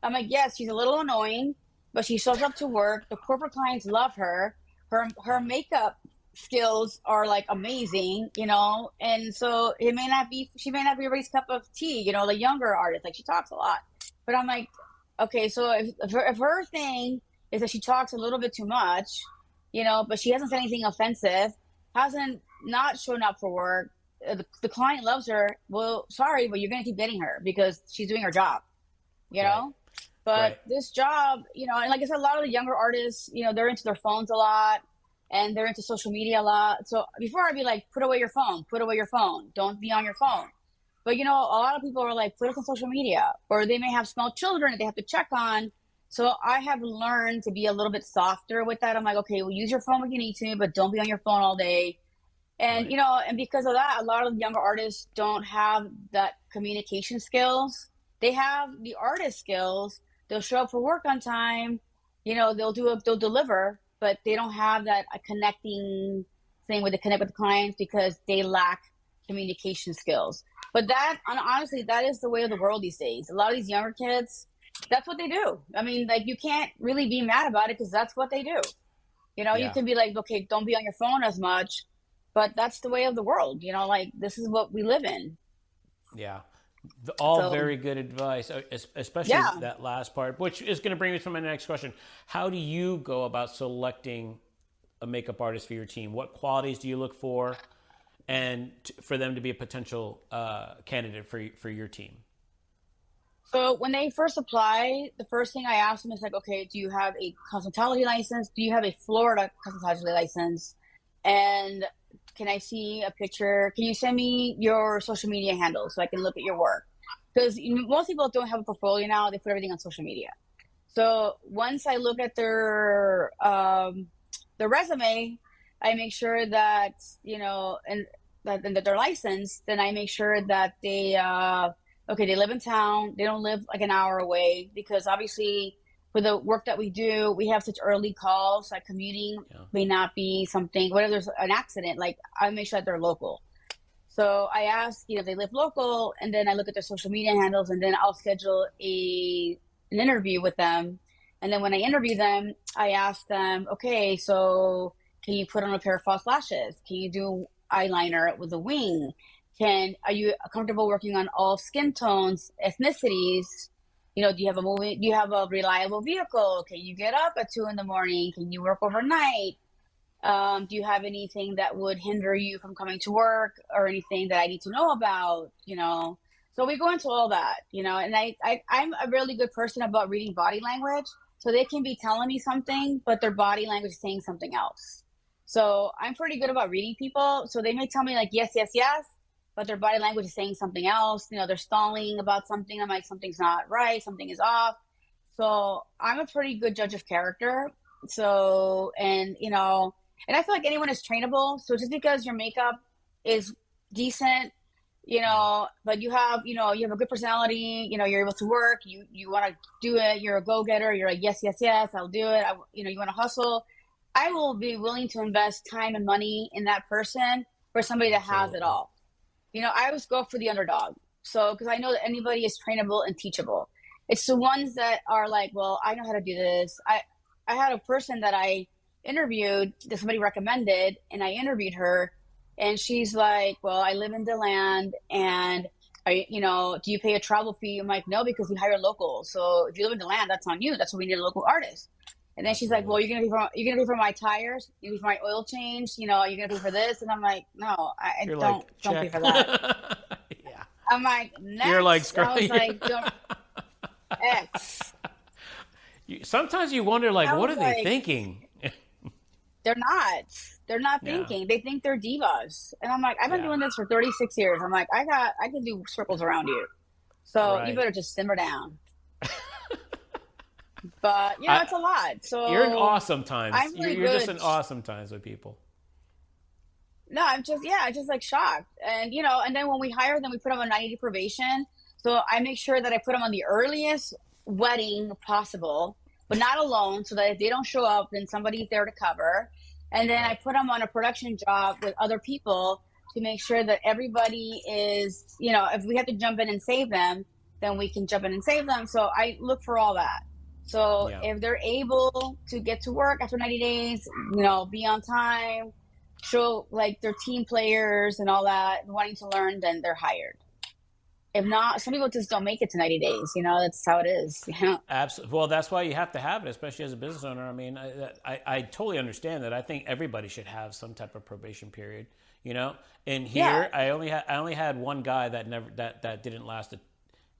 I'm like, yes, she's a little annoying, but she shows up to work. The corporate clients love her. Her makeup skills are like amazing, and so she may not be everybody's cup of tea, the younger artist, like, she talks a lot. But I'm like, okay, so if her thing is that she talks a little bit too much, but she hasn't said anything offensive, hasn't not shown up for work, the client loves her, well, sorry, but you're going to keep getting her because she's doing her job, know? But this job, and like I said, a lot of the younger artists, they're into their phones a lot and they're into social media a lot. So before I'd be like, put away your phone, don't be on your phone. But, a lot of people are like, put us on social media, or they may have small children that they have to check on. So I have learned to be a little bit softer with that. I'm like, okay, well, use your phone when you need to, but don't be on your phone all day. And, and because of that, a lot of younger artists don't have that communication skills. They have the artist skills. They'll show up for work on time, they'll deliver, but they don't have that connecting thing where they connect with the clients because they lack communication skills. But honestly, that is the way of the world these days. A lot of these younger kids, that's what they do. I mean, like, you can't really be mad about it because that's what they do. You can be like, okay, don't be on your phone as much, but that's the way of the world. Like, this is what we live in. Yeah. All very good advice, especially that last part, which is going to bring me to my next question. How do you go about selecting a makeup artist for your team? What qualities do you look for and for them to be a potential candidate for your team? So when they first apply, the first thing I ask them is like, okay, do you have a cosmetology license? Do you have a Florida cosmetology license? And can I see a picture? Can you send me your social media handle so I can look at your work? Because most people don't have a portfolio now. They put everything on social media. So once I look at their resume, I make sure that, and that they're licensed, then I make sure that okay, they live in town. They don't live like an hour away because obviously for the work that we do, we have such early calls. Like commuting Yeah. may not be something. What if there's an accident? Like I make sure that they're local. So I ask, if they live local, and then I look at their social media handles, and then I'll schedule an interview with them. And then when I interview them, I ask them, okay, so can you put on a pair of false lashes? Can you do eyeliner with a wing? Are you comfortable working on all skin tones, ethnicities? Do you have a reliable vehicle? Can you get up at 2 in the morning? Can you work overnight? Do you have anything that would hinder you from coming to work or anything that I need to know about? So we go into all that, and I'm a really good person about reading body language. So they can be telling me something, but their body language is saying something else. So I'm pretty good about reading people. So they may tell me like, yes, yes, yes, but their body language is saying something else. They're stalling about something. I'm like, something's not right. Something is off. So I'm a pretty good judge of character. So, and I feel like anyone is trainable. So just because your makeup is decent, but you have a good personality, you're able to work, you want to do it, you're a go-getter, you're like, yes, yes, yes, I'll do it. You want to hustle. I will be willing to invest time and money in that person for somebody that has it all. I always go for the underdog. So, because I know that anybody is trainable and teachable. It's the ones that are like, well, I know how to do this. I had a person that I interviewed that somebody recommended, and I interviewed her, and she's like, well, I live in DeLand, and do you pay a travel fee? I'm like, no, because we hire local. So if you live in DeLand, that's on you. That's what we need, a local artist. And then she's like, well, you're gonna pay for my tires, you're gonna pay for my oil change, you're gonna pay for this. And I'm like, no, I don't pay for that. Yeah. I'm like, next. You're like, I was like, X. Sometimes you wonder, like, what are they thinking? They're not thinking. They think they're divas. And I'm like, I've been doing this for 36 years. I'm like, I can do circles around you. So you better just simmer down. But it's a lot. So you're in awesome times. Really you're just in awesome times with people. No, I'm just like shocked. And and then when we hire them, we put them on 90-day probation. So I make sure that I put them on the earliest wedding possible, but not alone, so that if they don't show up, then somebody's there to cover. And then I put them on a production job with other people to make sure that everybody is, if we have to jump in and save them, then we can jump in and save them. So I look for all that. So if they're able to get to work after 90 days, be on time, show like their team players and all that, wanting to learn, then they're hired. If not, some people just don't make it to 90 days. That's how it is. Absolutely. Well, that's why you have to have it, especially as a business owner. I mean, I totally understand that. I think everybody should have some type of probation period. And here I only had one guy that didn't last.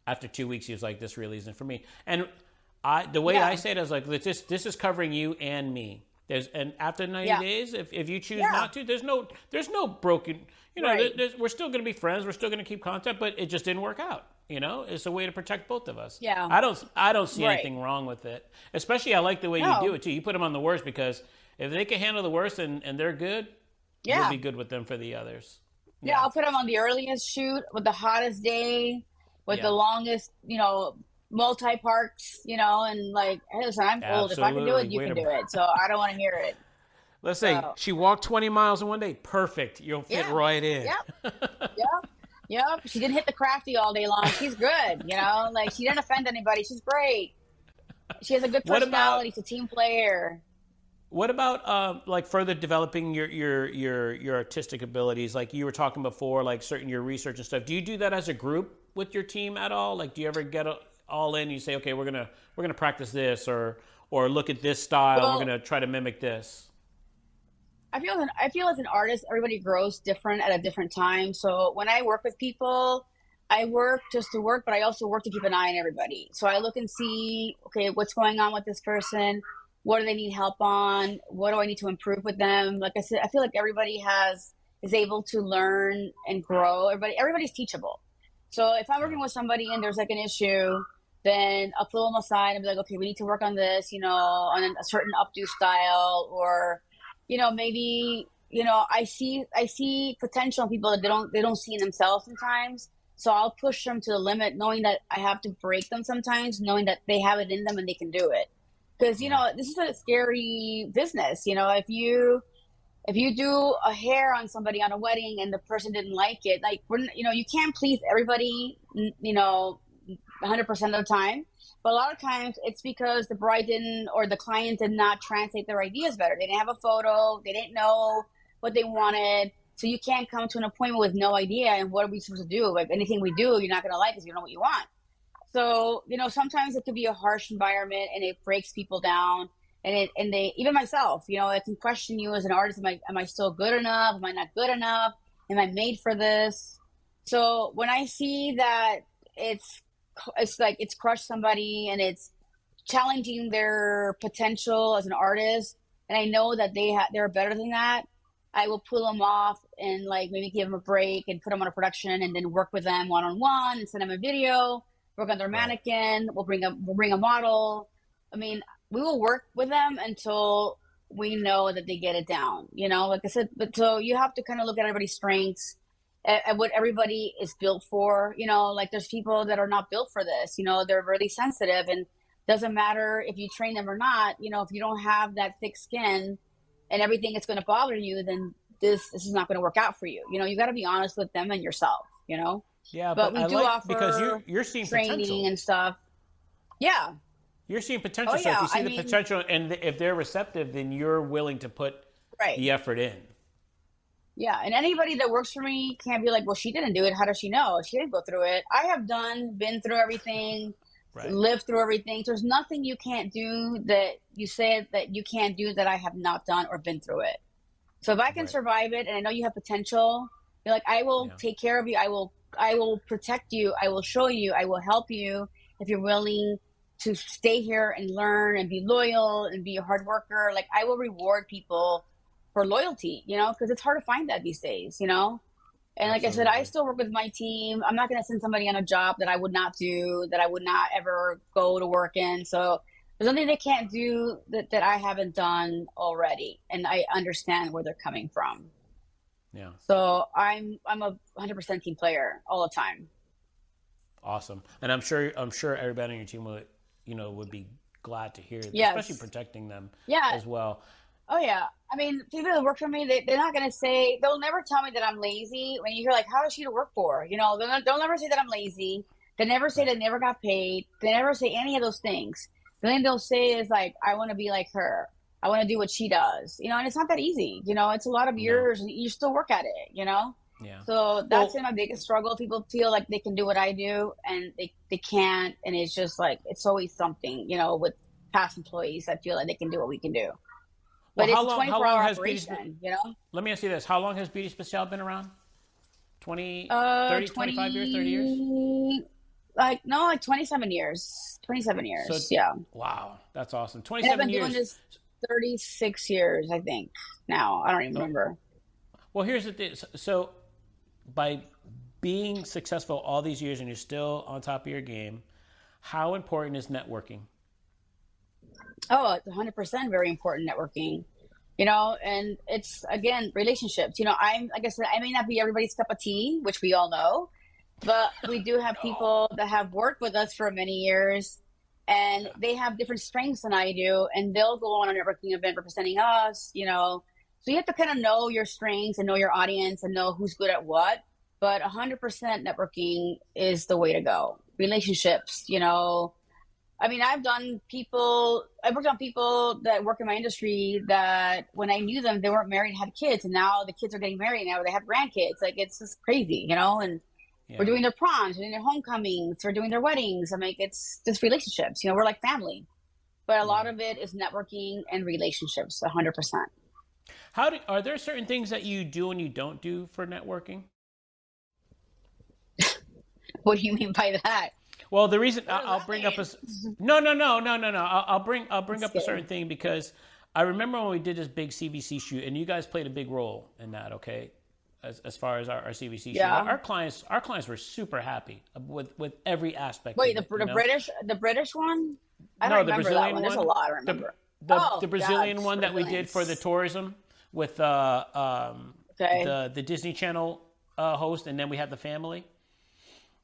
After 2 weeks, he was like, "This really isn't for me." And the way I say it is like, this is covering you and me. And after 90 days, if you choose not to, there's no broken. We're still going to be friends. We're still going to keep contact, but it just didn't work out. It's a way to protect both of us. Yeah. I don't see anything wrong with it. Especially, I like the way you do it too. You put them on the worst, because if they can handle the worst and they're good, you'll be good with them for the others. Yeah, I'll put them on the earliest shoot with the hottest day, with the longest, multi-parks, and like, hey, listen, I'm old. If I can do it, you can do it. So I don't want to hear it. Let's say she walked 20 miles in one day. Perfect. You'll fit right in. Yep. She didn't hit the crafty all day long. She's good. Like she didn't offend anybody. She's great. She has a good personality. She's a team player. What about like further developing your artistic abilities? Like you were talking before, like your research and stuff. Do you do that as a group with your team at all? Like, do you ever get all in? You say, okay, we're gonna practice this, or look at this style. We're gonna try to mimic this. I feel as an artist, everybody grows different at a different time. So when I work with people, I work just to work, but I also work to keep an eye on everybody. So I look and see, okay, what's going on with this person? What do they need help on? What do I need to improve with them? Like I said, I feel like everybody is able to learn and grow. Everybody's teachable. So if I'm working with somebody and there's like an issue, then I'll pull them aside and be like, okay, we need to work on this, on a certain updo style, or maybe I see potential in people that they don't see in themselves sometimes. So I'll push them to the limit, knowing that I have to break them sometimes, knowing that they have it in them and they can do it. Because Yeah. this is a scary business. If you do a hair on somebody on a wedding and the person didn't like it, like you can't please everybody, 100% of the time. But a lot of times it's because the bride didn't or the client did not translate their ideas better. They didn't have a photo. They didn't know what they wanted. So you can't come to an appointment with no idea. And what are we supposed to do? Like anything we do, you're not going to like because you don't know what you want. So, sometimes it could be a harsh environment and it breaks people down. And even myself, it can question you as an artist. Am I still good enough? Am I not good enough? Am I made for this? So when I see that it's like it's crushed somebody and it's challenging their potential as an artist, and I know that they're better than that, I will pull them off and like maybe give them a break and put them on a production and then work with them one on one and send them a video, work on their Right. mannequin. We'll bring a model. I mean, we will work with them until we know that they get it down. Like I said, but so you have to kind of look at everybody's strengths and what everybody is built for. Like there's people that are not built for this. They're really sensitive, and doesn't matter if you train them or not. If you don't have that thick skin and everything is going to bother you, then this is not going to work out for you. You got to be honest with them and yourself. Yeah, But but we I do like because offer you're seeing training potential. and stuff. Yeah. You're seeing potential. Oh So if yeah. you see I the mean, potential and if they're receptive, then you're willing to put right. the effort in. Yeah. And anybody that works for me can't be like, well, she didn't do it. How does she know? She didn't go through it. I have been through everything, Right. lived through everything. There's nothing you can't do that you said that you can't do that I have not done or been through it. So if I can Right. survive it and I know you have potential, you're like, I will Yeah. take care of you. I will protect you. I will show you. I will help you if you're willing to stay here and learn and be loyal and be a hard worker. Like I will reward people for loyalty, because it's hard to find that these days. And like I said, I Absolutely. still work with my team. I'm not going to send somebody on a job that I would not do, that I would not ever go to work in. So there's nothing they can't do that I haven't done already. And I understand where they're coming from. Yeah. So I'm a 100% team player all the time. Awesome. And I'm sure everybody on your team would be glad to hear that, especially Yes. protecting them Yeah. as well. Oh yeah. I mean, people that work for me, they're not gonna say, they'll never tell me that I'm lazy. When you hear like, how is she to work for? They'll never say that I'm lazy. They never say Right. they never got paid. They never say any of those things. The thing they'll say is like, I want to be like her. I want to do what she does. And it's not that easy. It's a lot of No. years, and you still work at it. Yeah. So that's Well, been my biggest struggle. People feel like they can do what I do and they can't. And it's just like, it's always something, with past employees that feel like they can do what we can do. well, But how it's a long? How 24 long hour has Beauty? operation. Let me ask you this: how long has Beauty Special been around? 20, 30, 25 years, 30 years? 20, like, no, like 27 years. 27 So, years. Yeah. wow, that's awesome. And I've 27 been doing years. this 36 years, I think, now. I don't even Oh, remember. well, here's the thing. So, by being successful all these years and you're still on top of your game, how important is networking? Oh, it's 100% very important networking. And it's, again, relationships. Like I said, I may not be everybody's cup of tea, which we all know, but we do have No. people that have worked with us for many years, and Yeah. they have different strengths than I do, and they'll go on a networking event representing us. So you have to kind of know your strengths and know your audience and know who's good at what. But 100% networking is the way to go. Relationships. I mean, I've worked on people that work in my industry that when I knew them, they weren't married, had kids, and now the kids are getting married now, they have grandkids. Like, it's just crazy. And we're Yeah. doing their proms, we're doing their homecomings, we're doing their weddings. I mean, it's just relationships, we're like family. But a lot Yeah. of it is networking and relationships, 100%. Are there certain things that you do and you don't do for networking? What do you mean by that? Well, the reason What does I'll that bring up mean? no. I'll bring Just up a certain kidding. thing because I remember when we did this big CBC shoot, and you guys played a big role in that. Okay, as far as our CBC shoot, Yeah. our clients were super happy with every aspect Wait, of the, it. the British one? I don't No, the remember that Brazilian one. There's a one, lot I the remember. the Oh, the God, Brazilian one that we did for the Brazilians. tourism. with Okay. the Disney Channel host, and then we have the family.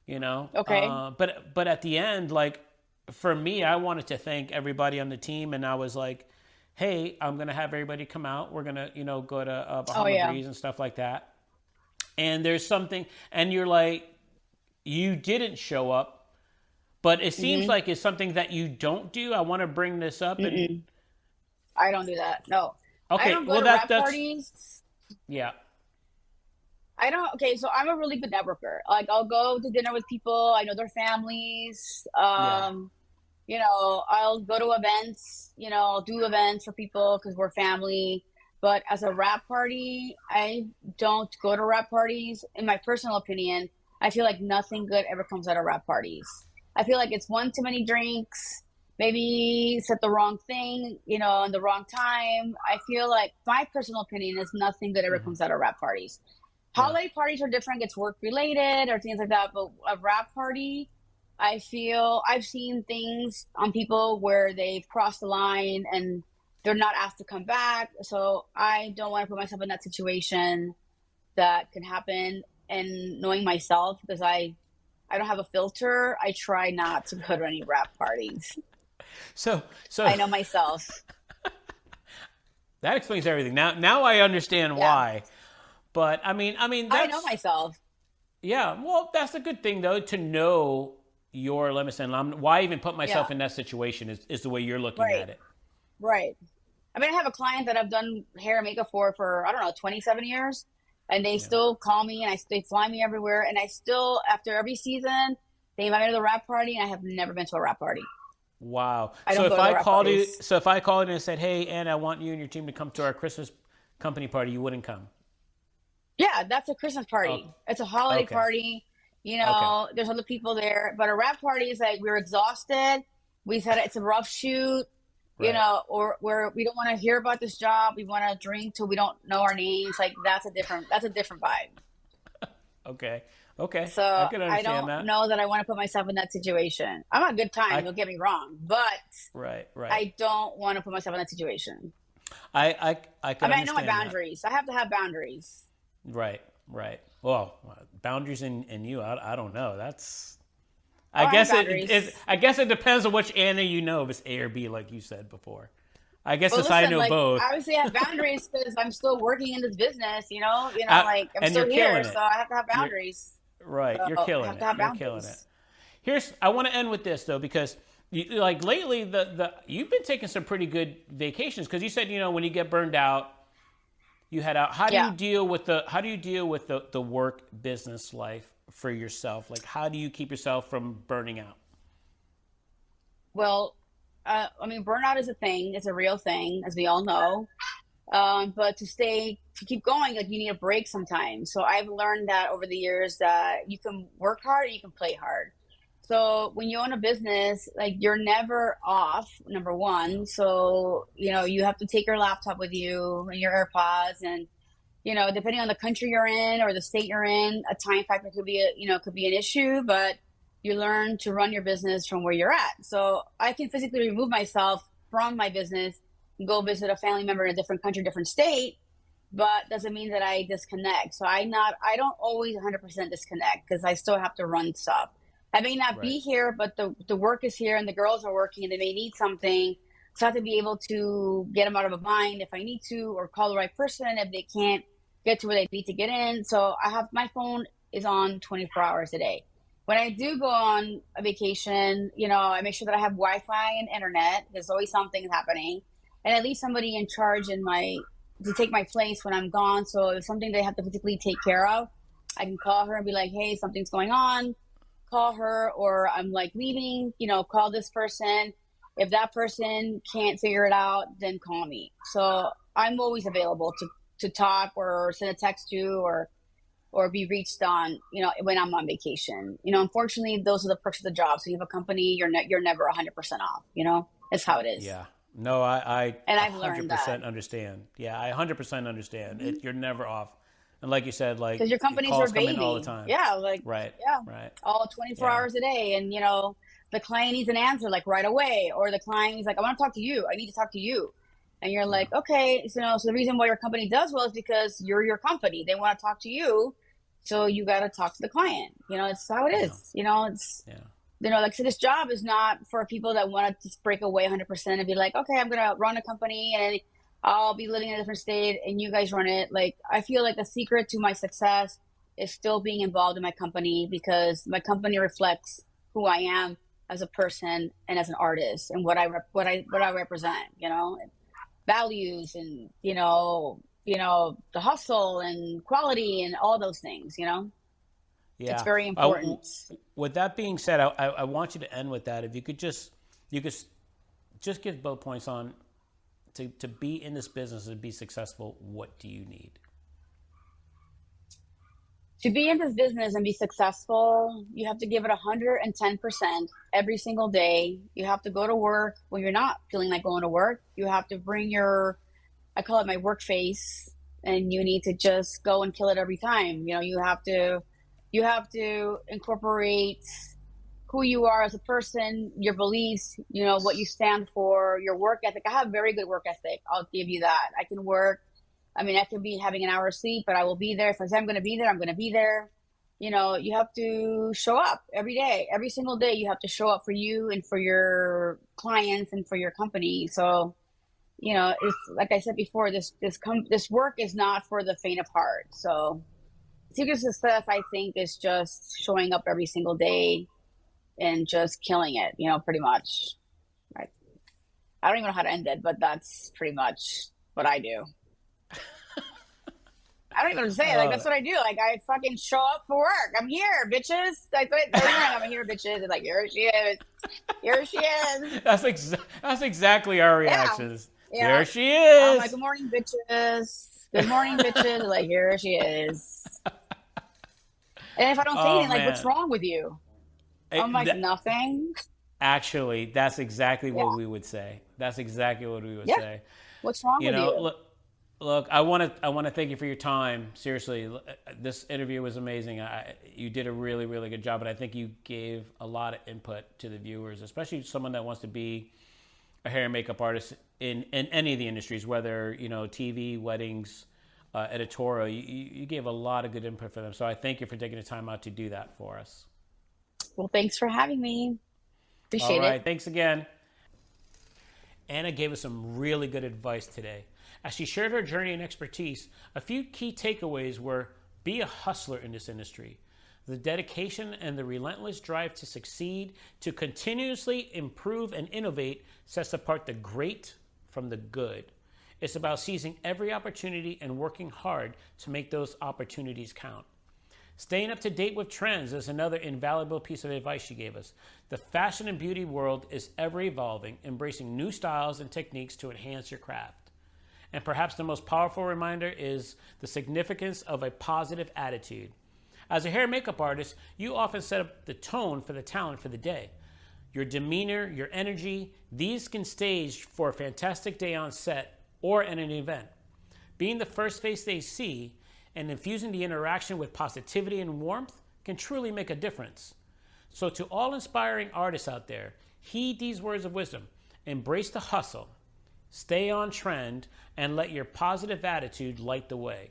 You know, Okay. but at the end, like for me, I wanted to thank everybody on the team, and I was like, hey, I'm gonna have everybody come out. We're gonna go to Oh Bahama yeah. Breeze and stuff like that. And there's something, and you're like, you didn't show up, but it seems Mhm. like it's something that you don't do. I want to bring this up, and Mm-mm. I don't do that. No. I okay, don't go well to rap that's parties. yeah, I don't. Okay, so I'm a really good networker. Like I'll go to dinner with people. I know their families. yeah, I'll go to events. I'll do events for people because we're family. But as a rap party, I don't go to rap parties. In my personal opinion, I feel like nothing good ever comes out of rap parties. I feel like it's one too many drinks. Maybe said the wrong thing, in the wrong time. I feel like my personal opinion is nothing good ever comes out of rap parties. yeah. Holiday parties are different, it's work related or things like that, but a wrap party, I feel I've seen things on people where they've crossed the line and they're not asked to come back, so I don't want to put myself in that situation that can happen. And knowing myself, because I don't have a filter, I try not to go to any wrap parties. So so I know myself. that explains everything. Now I understand Yeah, why. But I mean I know that's myself. yeah. Well, that's a good thing though to know your limits, and why even put Yeah, myself in that situation is the way you're looking right, at it. right. I mean, I have a client that I've done hair and makeup for I don't know, 27 years, and they Yeah. still call me and they fly me everywhere, and I still, after every season, they invite me to the rap party, and I have never been to a rap party. Wow. I don't go to the rap parties. So if I called you and said, "Hey, Anna, I want you and your team to come to our Christmas company party," you wouldn't come. Yeah, that's a Christmas Oh, party. It's a holiday okay. party. Okay. There's other people there, but a rap party is like we're exhausted. We've had it's a rough shoot, Right. or where we don't want to hear about this job. We want to drink till we don't know our names. Like that's a different vibe. Okay. Okay. I So can I understand don't that. know that I want to put myself in that situation. I'm a good time, I don't get me wrong, but right. Right. I don't want to put myself in that situation. I I can mean, I know my understand that. boundaries. I have to have boundaries. Right. Right. Well, boundaries in you. I don't know. That's. Oh, I I have guess it. boundaries. I guess it depends on which Anna you know. If it's A or B, like you said before. I guess Well, since I listen, know like both, obviously I have boundaries because I'm still working in this business. I, Like I'm and you're still here, killing so it. I have to have You're boundaries. right. You're So I killing have to it. have You're killing it. boundaries. I want to end with this though because like lately the you've been taking some pretty good vacations because you said when you get burned out you head out. Yeah. How do you deal with the work business life for yourself? Like how do you keep yourself from burning out? Well, I mean, burnout is a thing. It's a real thing, as we all know. But to keep going, like you need a break sometimes. So I've learned that over the years that you can work hard and you can play hard. So when you own a business, like you're never off, number Yeah. one. So, you have to take your laptop with you and your AirPods and, depending on the country you're in or the state you're in, a time factor could be an issue, but you learn to run your business from where you're at. So I can physically remove myself from my business and go visit a family member in a different country, different state, but doesn't mean that I disconnect. So I don't always 100% disconnect because I still have to run stuff. I may not Right. be here, but the work is here and the girls are working and they may need something. So I have to be able to get them out of a bind if I need to, or call the right person if they can't get to where they need to get in. So I have my phone is on 24 hours a day. When I do go on a vacation, I make sure that I have Wi-Fi and internet. There's always something happening, and at least somebody in charge to take my place when I'm gone. So if something they have to physically take care of, I can call her and be like, "Hey, something's going on." Call her, or I'm like leaving. Call this person. If that person can't figure it out, then call me. So I'm always available to talk or send a text to or be reached on, when I'm on vacation. Unfortunately, those are the perks of the job. So you have a company, you're never 100% off. It's how it is. Yeah. No, I And I've learned that 100% understand. Yeah, I 100% understand. You're never off. And like you said, like because your your company's your calls come in all the baby. time. Yeah, like Right. yeah, Right. all 24 Yeah. hours a day, and the client needs an answer like right away, or the client is like, I want to talk to you. I need to talk to you. And you're Yeah. like, okay, so the reason why your company does well is because you're your company. They want to talk to you, so you got to talk to the client. It's how it Yeah. is. Yeah. Like, so this job is not for people that want to just break away 100% and be like, okay, I'm gonna run a company and I'll be living in a different state and you guys run it. Like, I feel like the secret to my success is still being involved in my company, because my company reflects who I am as a person and as an artist, and what I represent. Values, and the hustle and quality and all those things. It's Yeah. very important. With that being said, I want you to end with that. If you could just give bullet points on to be in this business and be successful, what do you need? To be in this business and be successful, you have to give it 110% every single day. You have to go to work when you're not feeling like going to work. You have to bring I call it my work face, and you need to just go and kill it every time. You have to incorporate who you are as a person, your beliefs, what you stand for, your work ethic. I have very good work ethic. I'll give you that. I can work. I mean, I could be having an hour of sleep, but I will be there. If I say I'm going to be there, I'm going to be there. You have to show up every day, every single day. You have to show up for you and for your clients and for your company. So, it's like I said before, this work is not for the faint of heart. So, secret success, I think, is just showing up every single day and just killing it. Pretty much. Right. I don't even know how to end it, but that's pretty much what I do. I don't even know what to say. I Like, love that's it. what I do. Like, I fucking show up for work. I'm here, bitches. I'm here, bitches. And like, here she is. Here she is. That's exactly our Yeah. reactions. Yeah. There she I'm like, is. good morning, bitches. Good morning, bitches. Like, here she is. And if I don't say Oh anything, like, what's man. wrong with you? I'm It- like, that- nothing. Actually, that's exactly Yeah. what we would say. That's exactly what we would Yeah. say. What's wrong You with know, you? look. I want to thank you for your time. Seriously, this interview was amazing. You did a really, really good job, and I think you gave a lot of input to the viewers, especially someone that wants to be a hair and makeup artist in any of the industries, whether TV, weddings, editorial. You gave a lot of good input for them. So I thank you for taking the time out to do that for us. Well, thanks for having me. All Appreciate it. right, thanks again. Anna gave us some really good advice today. As she shared her journey and expertise, a few key takeaways were: be a hustler in this industry. The dedication and the relentless drive to succeed, to continuously improve and innovate, sets apart the great from the good. It's about seizing every opportunity and working hard to make those opportunities count. Staying up to date with trends is another invaluable piece of advice she gave us. The fashion and beauty world is ever evolving, embracing new styles and techniques to enhance your craft. And perhaps the most powerful reminder is the significance of a positive attitude. As a hair and makeup artist, you often set up the tone for the talent for the day. Your demeanor, your energy, these can stage for a fantastic day on set or at an event. Being the first face they see and infusing the interaction with positivity and warmth can truly make a difference. So to all inspiring artists out there, heed these words of wisdom. Embrace the hustle, stay on trend, and let your positive attitude light the way.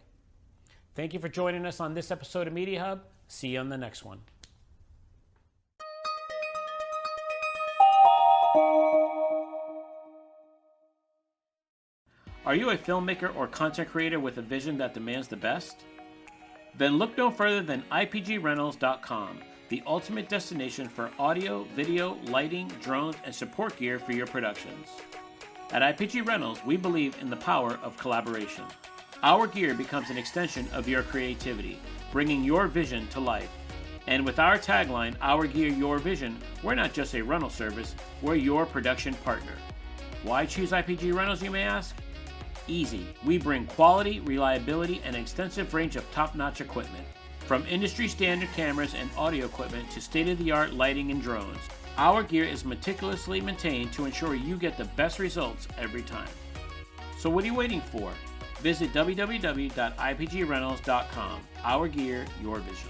Thank you for joining us on this episode of Media Hub. See you on the next one. Are you a filmmaker or content creator with a vision that demands the best? Then look no further than IPGRentals.com, the ultimate destination for audio, video, lighting, drones, and support gear for your productions. At IPG Rentals, we believe in the power of collaboration. Our gear becomes an extension of your creativity, bringing your vision to life. And with our tagline, Our Gear, Your Vision, we're not just a rental service, we're your production partner. Why choose IPG Rentals, you may ask? Easy. We bring quality, reliability, and an extensive range of top-notch equipment. From industry-standard cameras and audio equipment to state-of-the-art lighting and drones, our gear is meticulously maintained to ensure you get the best results every time. So what are you waiting for? Visit www.ipgrentals.com. Our gear, your vision.